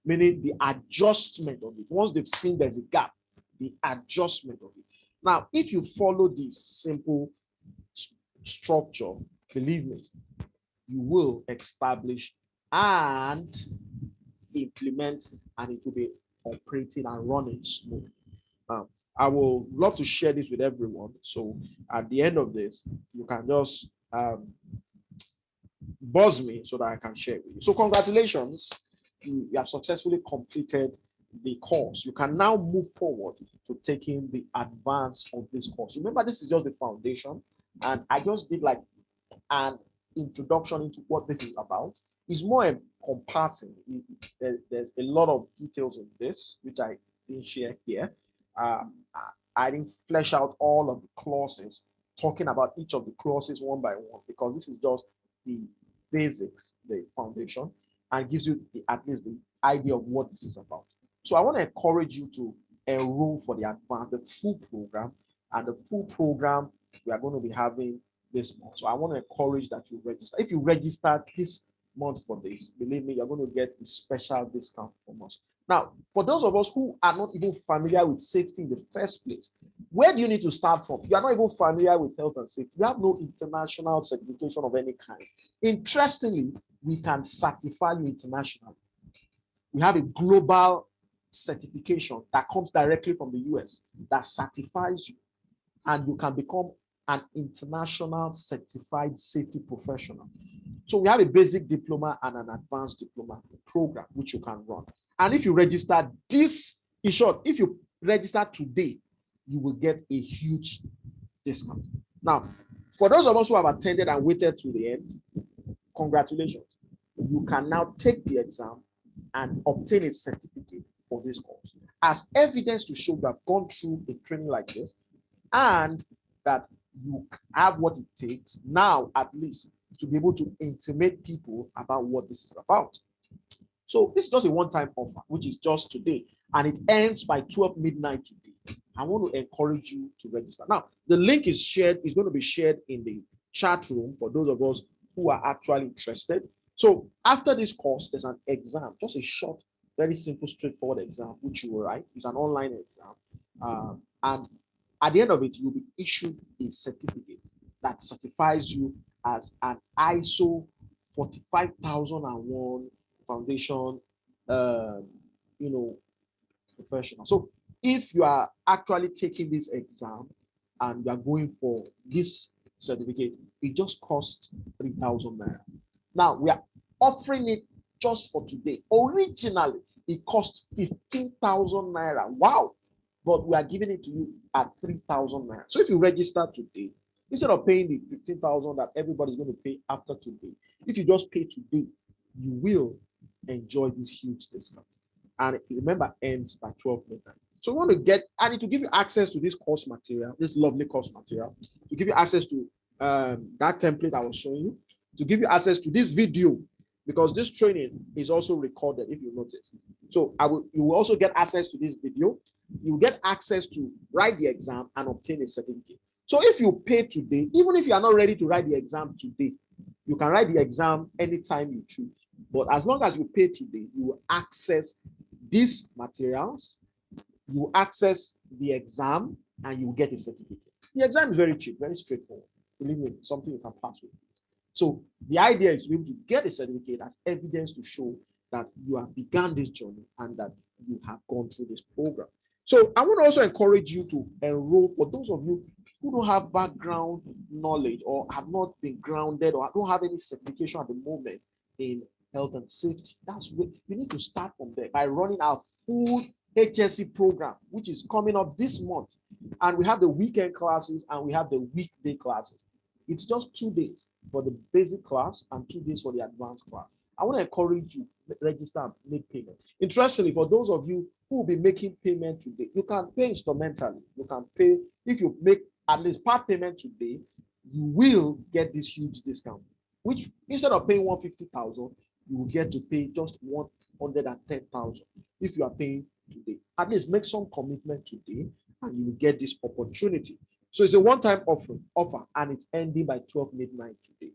meaning the adjustment of it. Once they've seen there's a gap, the adjustment of it. Now, if you follow this simple structure, believe me, you will establish and implement, and it will be operating and running smooth. I will love to share this with everyone. So at the end of this, you can just buzz me so that I can share with you. So congratulations, you have successfully completed the course. You can now move forward to taking the advance of this course. Remember, this is just the foundation, and I just did like an introduction into what this is about. It's more encompassing. There's a lot of details in this, which I didn't share here. I didn't flesh out all of the clauses, talking about each of the clauses one by one, because this is just the basics, the foundation, and gives you at least the idea of what this is about. So I want to encourage you to enroll for the advanced, the full program, and the full program we are going to be having this month. So I want to encourage that you register. If you register this month for this, believe me, you're going to get a special discount from us. Now, for those of us who are not even familiar with safety in the first place, where do you need to start from? You are not even familiar with health and safety. You have no international certification of any kind. Interestingly, we can certify you internationally. We have a global certification that comes directly from the US that certifies you, and you can become an international certified safety professional. So we have a basic diploma and an advanced diploma program which you can run. And if you register this, in short, if you register today, you will get a huge discount. Now, for those of us who have attended and waited to the end, congratulations. You can now take the exam and obtain a certificate for this course as evidence to show you have gone through a training like this and that you have what it takes now, at least, to be able to intimate people about what this is about. So this is just a one-time offer, which is just today, and it ends by 12 midnight today. I want to encourage you to register. Now, the link is going to be shared in the chat room for those of us who are actually interested. So after this course, there's an exam, just a short, very simple, straightforward exam, which you will write. It's an online exam. And at the end of it, you'll be issued a certificate that certifies you as an ISO 45001 foundation, professional. So if you are actually taking this exam and you are going for this certificate, it just costs 3,000 naira. Now we are offering it just for today. Originally, it cost 15,000 naira. Wow! But we are giving it to you at 3,000 naira. So if you register today, instead of paying the 15,000 that everybody's going to pay after today, if you just pay today, you will enjoy this huge discount. And remember, ends by 12 midnight. So we want to get, and it will give you access to this course material, this lovely course material, to give you access to that template I was showing you, to give you access to this video, because this training is also recorded, if you notice. So you will also get access to this video. You will get access to write the exam and obtain a certificate. So if you pay today, even if you are not ready to write the exam today, you can write the exam anytime you choose. But as long as you pay today, you will access these materials, you will access the exam, and you will get a certificate. The exam is very cheap, very straightforward. Believe me, something you can pass with. So the idea is to be able to get a certificate as evidence to show that you have begun this journey and that you have gone through this program. So I want to also encourage you to enroll. For those of you who don't have background knowledge or have not been grounded or don't have any certification at the moment in health and safety, that's where you need to start from there by running our full HSC program, which is coming up this month. And we have the weekend classes and we have the weekday classes. It's just 2 days for the basic class and 2 days for the advanced class. I want to encourage you to register and make payment. Interestingly, for those of you who will be making payment today, you can pay instrumentally. You can pay, if you make at least part payment today, you will get this huge discount, which instead of paying 150,000, you will get to pay just 110,000 if you are paying today. At least make some commitment today and you will get this opportunity. So it's a one-time offer and it's ending by 12 midnight today.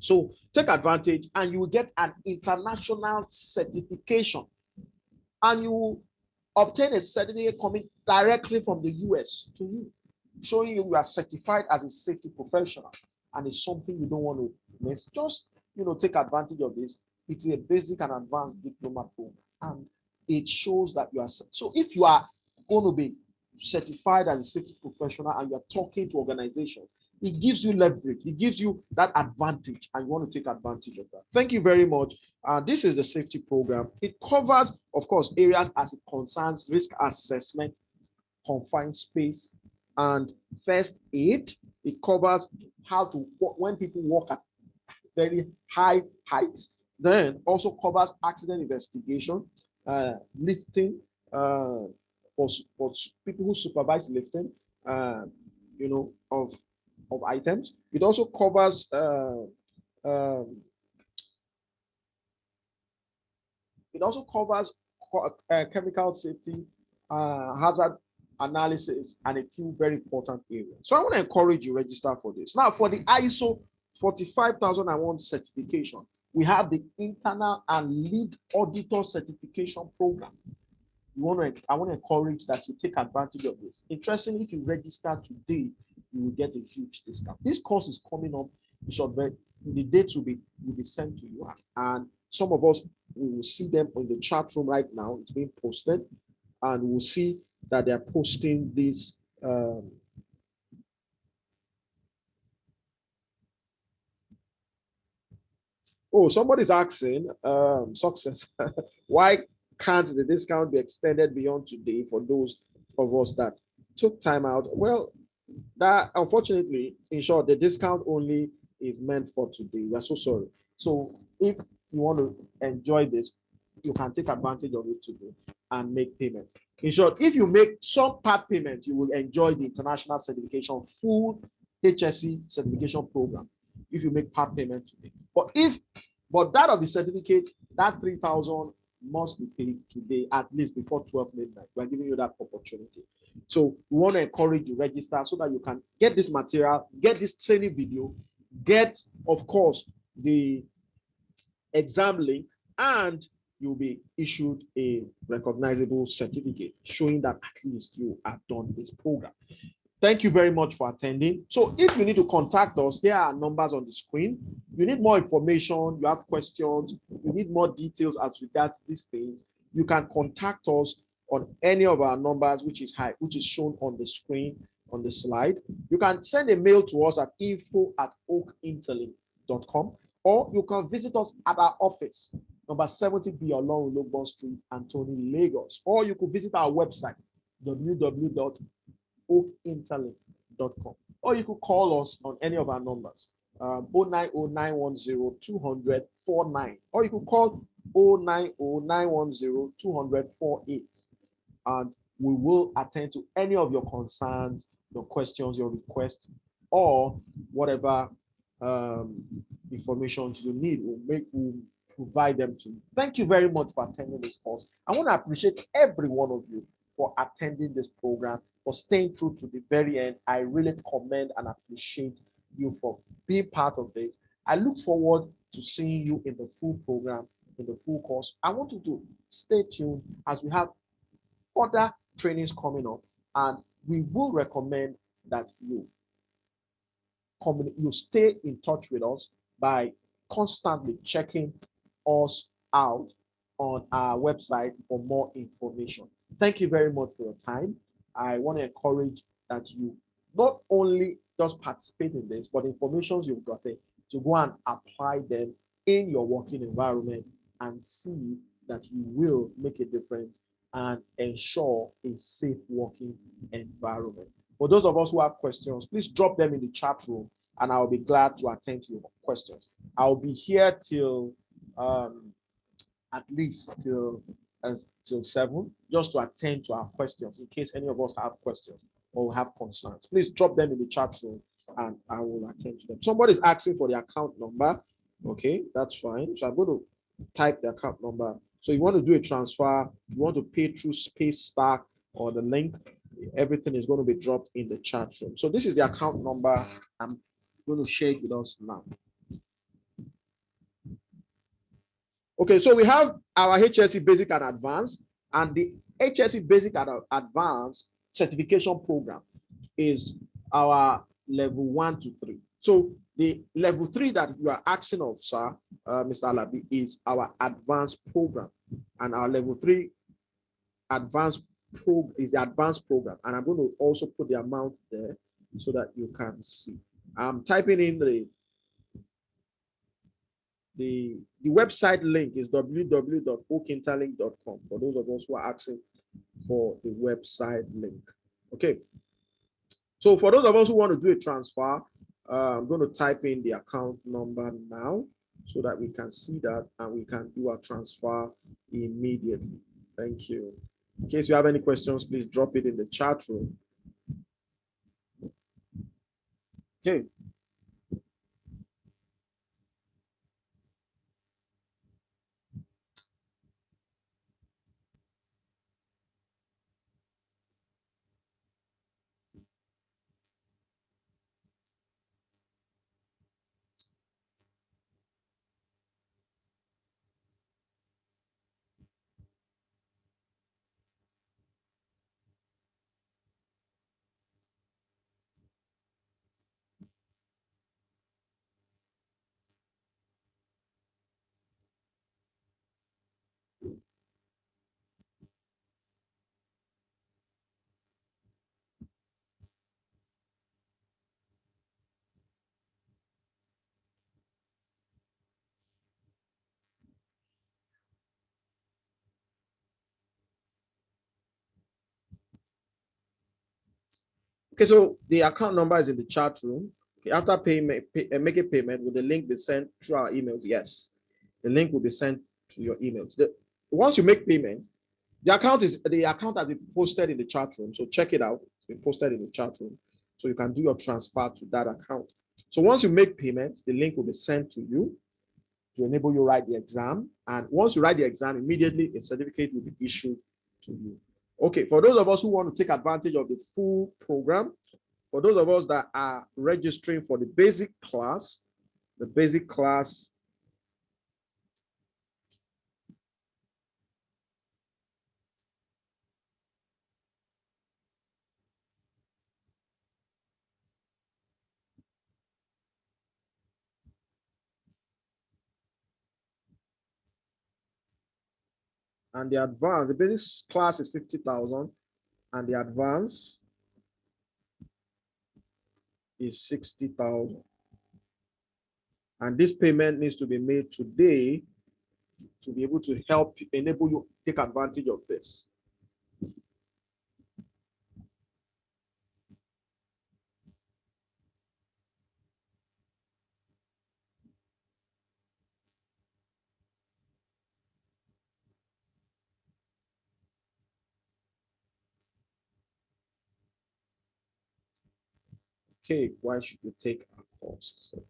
So take advantage and you will get an international certification and you will obtain a certificate coming directly from the US to you, showing you are certified as a safety professional. And it's something you don't want to miss. Just, take advantage of this. It's a basic and advanced diploma program. And it shows that you are. So if you are going to be certified as a safety professional and you're talking to organizations, it gives you leverage, it gives you that advantage, and you want to take advantage of that. Thank you very much. This is the safety program. It covers, of course, areas as it concerns risk assessment, confined space, and first aid. It covers how to, when people walk at very high heights. Then also covers accident investigation, lifting, for people who supervise lifting, of items. It also covers chemical safety, hazard analysis, and a few very important areas. So I want to encourage you register for this. Now, for the ISO 45001 certification, we have the internal and lead auditor certification program. I want to encourage that you take advantage of this. Interestingly, if you register today, you will get a huge discount. This course is coming up. The dates will be sent to you, and some of us, we will see them in the chat room right now. It's being posted, and we'll see that they're posting this. Oh, somebody's asking, success. Why can't the discount be extended beyond today for those of us that took time out? Well, that unfortunately, in short, the discount only is meant for today. We are so sorry. So if you want to enjoy this, you can take advantage of it today and make payment. In short, if you make some part payment, you will enjoy the international certification full HSC certification program if you make part payment today. But that of the certificate, that 3,000 must be paid today, at least before 12 midnight. We're giving you that opportunity. So we want to encourage you to register so that you can get this material, get this training video, get, of course, the exam link, and you'll be issued a recognizable certificate showing that at least you have done this program. Thank you very much for attending. So if you need to contact us, here are numbers on the screen. You need more information, you have questions, you need more details as regards these things, you can contact us on any of our numbers, which is shown on the screen, on the slide. You can send a mail to us at info@oakinterlink.com, or you can visit us at our office, number 70B along Logbon Street, Anthony, Lagos, or you could visit our website, www.oakinterlink.com, or you could call us on any of our numbers, 09091020049, or you could call 090-910-200-48. And we will attend to any of your concerns, your questions, your requests, or whatever um, information you need. We'll provide them to you. Thank you very much for attending this course. I want to appreciate every one of you for attending this program, for staying through to the very end. I really commend and appreciate you for being part of this. I look forward to seeing you in the full program, in the full course. I want you to stay tuned as we have other trainings coming up, and we will recommend that you stay in touch with us by constantly checking us out on our website for more information. Thank you very much for your time. I want to encourage that you not only just participate in this, but information you've gotten to go and apply them in your working environment and see that you will make a difference and ensure a safe working environment. For those of us who have questions, please drop them in the chat room and I'll be glad to attend to your questions. I'll be here till at least till 7, just to attend to our questions in case any of us have questions or have concerns. Please drop them in the chat room and I will attend to them. Somebody's asking for the account number. Okay, that's fine. So I'm going to type the account number. So you want to do a transfer, you want to pay through Space Stack or the link, everything is going to be dropped in the chat room. So this is the account number. I'm going to share it with us now. Okay, so we have our HSC Basic and Advanced, and the HSC Basic and Advanced certification program is our level 1 to 3. So the level 3 that you are asking of, sir, Mr. Alabi, is our advanced program, and our level 3 advanced program is the advanced program. And I'm going to also put the amount there so that you can see. I'm typing in the website link is www.okinterlink.com for those of us who are asking for the website link. Okay. So for those of us who want to do a transfer, I'm going to type in the account number now so that we can see that and we can do our transfer immediately. Thank you. In case you have any questions, please drop it in the chat room. Okay. Okay, so the account number is in the chat room. Okay, after payment, make a payment, will the link be sent through our emails? Yes, the link will be sent to your emails. Once you make payment, the account has been posted in the chat room. So check it out. It's been posted in the chat room. So you can do your transfer to that account. So once you make payment, the link will be sent to you to enable you write the exam. And once you write the exam, immediately a certificate will be issued to you. Okay, for those of us who want to take advantage of the full program, for those of us that are registering for the basic class and the advanced, the basic class is 50,000 and the advanced is 60,000. And this payment needs to be made today to be able to help enable you take advantage of this. Okay, why should you take our course? So,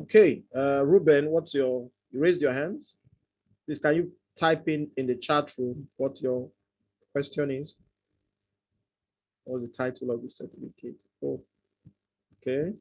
okay, Ruben, what's your, you raised your hands? Please, can you type in the chat room what your question is? What's the title of the certificate? Oh, okay.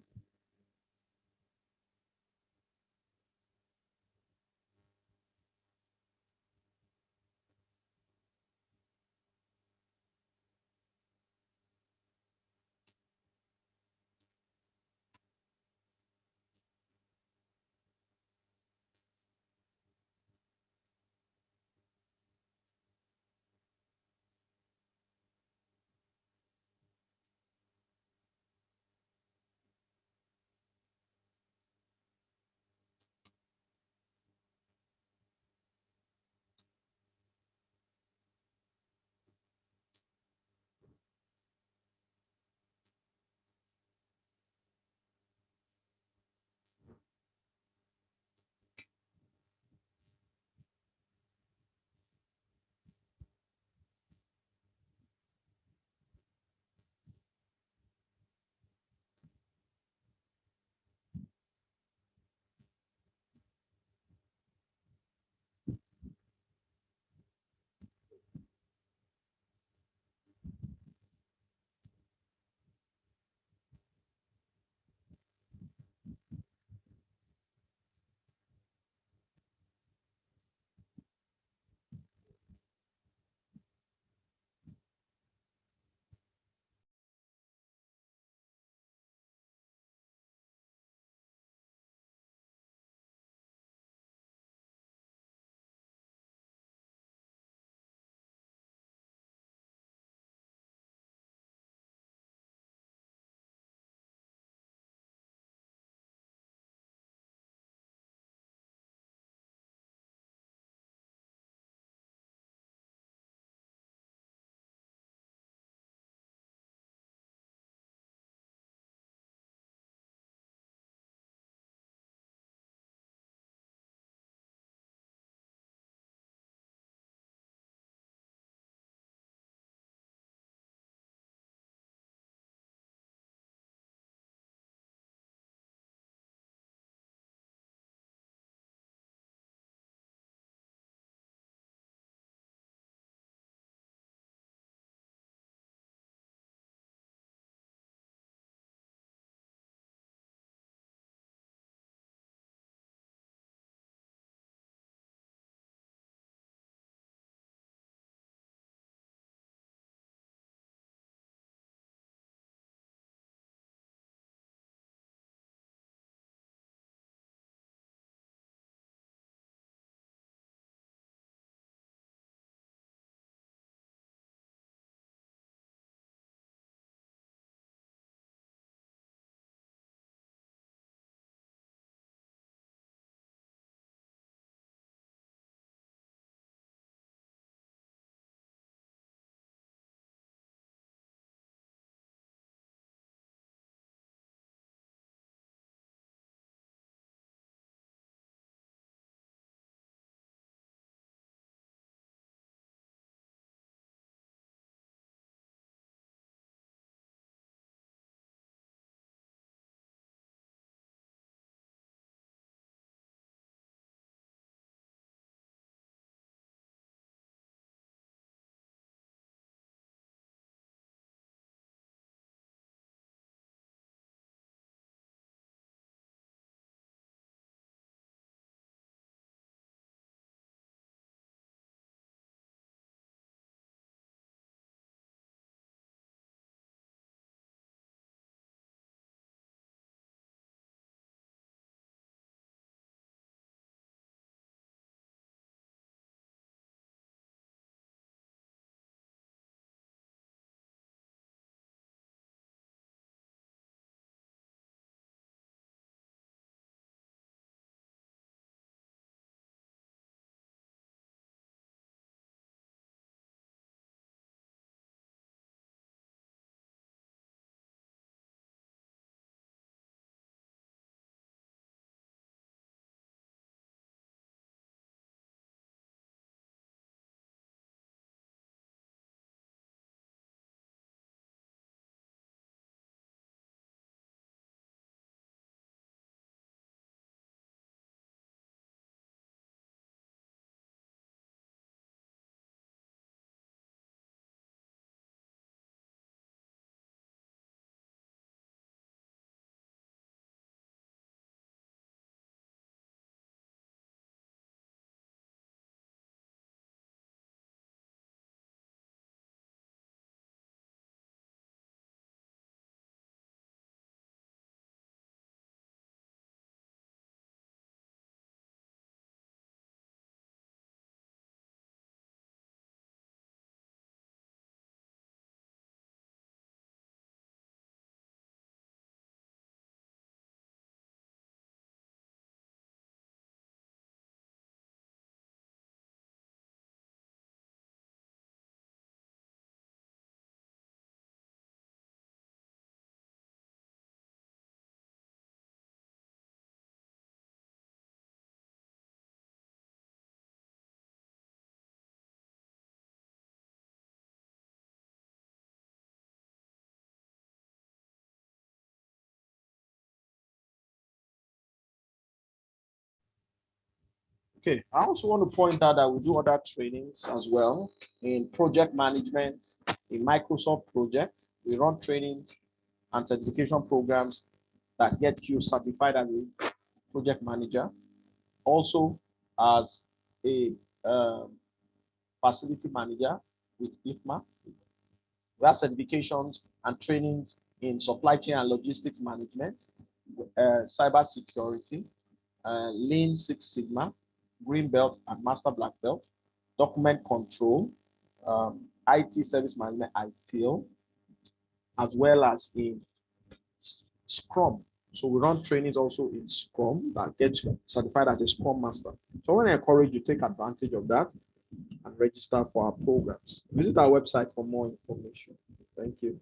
Okay, I also want to point out that we do other trainings as well in project management, in Microsoft project. We run trainings and certification programs that get you certified as a project manager. Also, as a facility manager with IFMA. We have certifications and trainings in supply chain and logistics management, cyber security, Lean Six Sigma, Green Belt and Master Black Belt, document control, IT service management, ITIL, as well as in Scrum. So we run trainings also in Scrum that gets certified as a Scrum Master. So I want to encourage you to take advantage of that and register for our programs. Visit our website for more information. Thank you.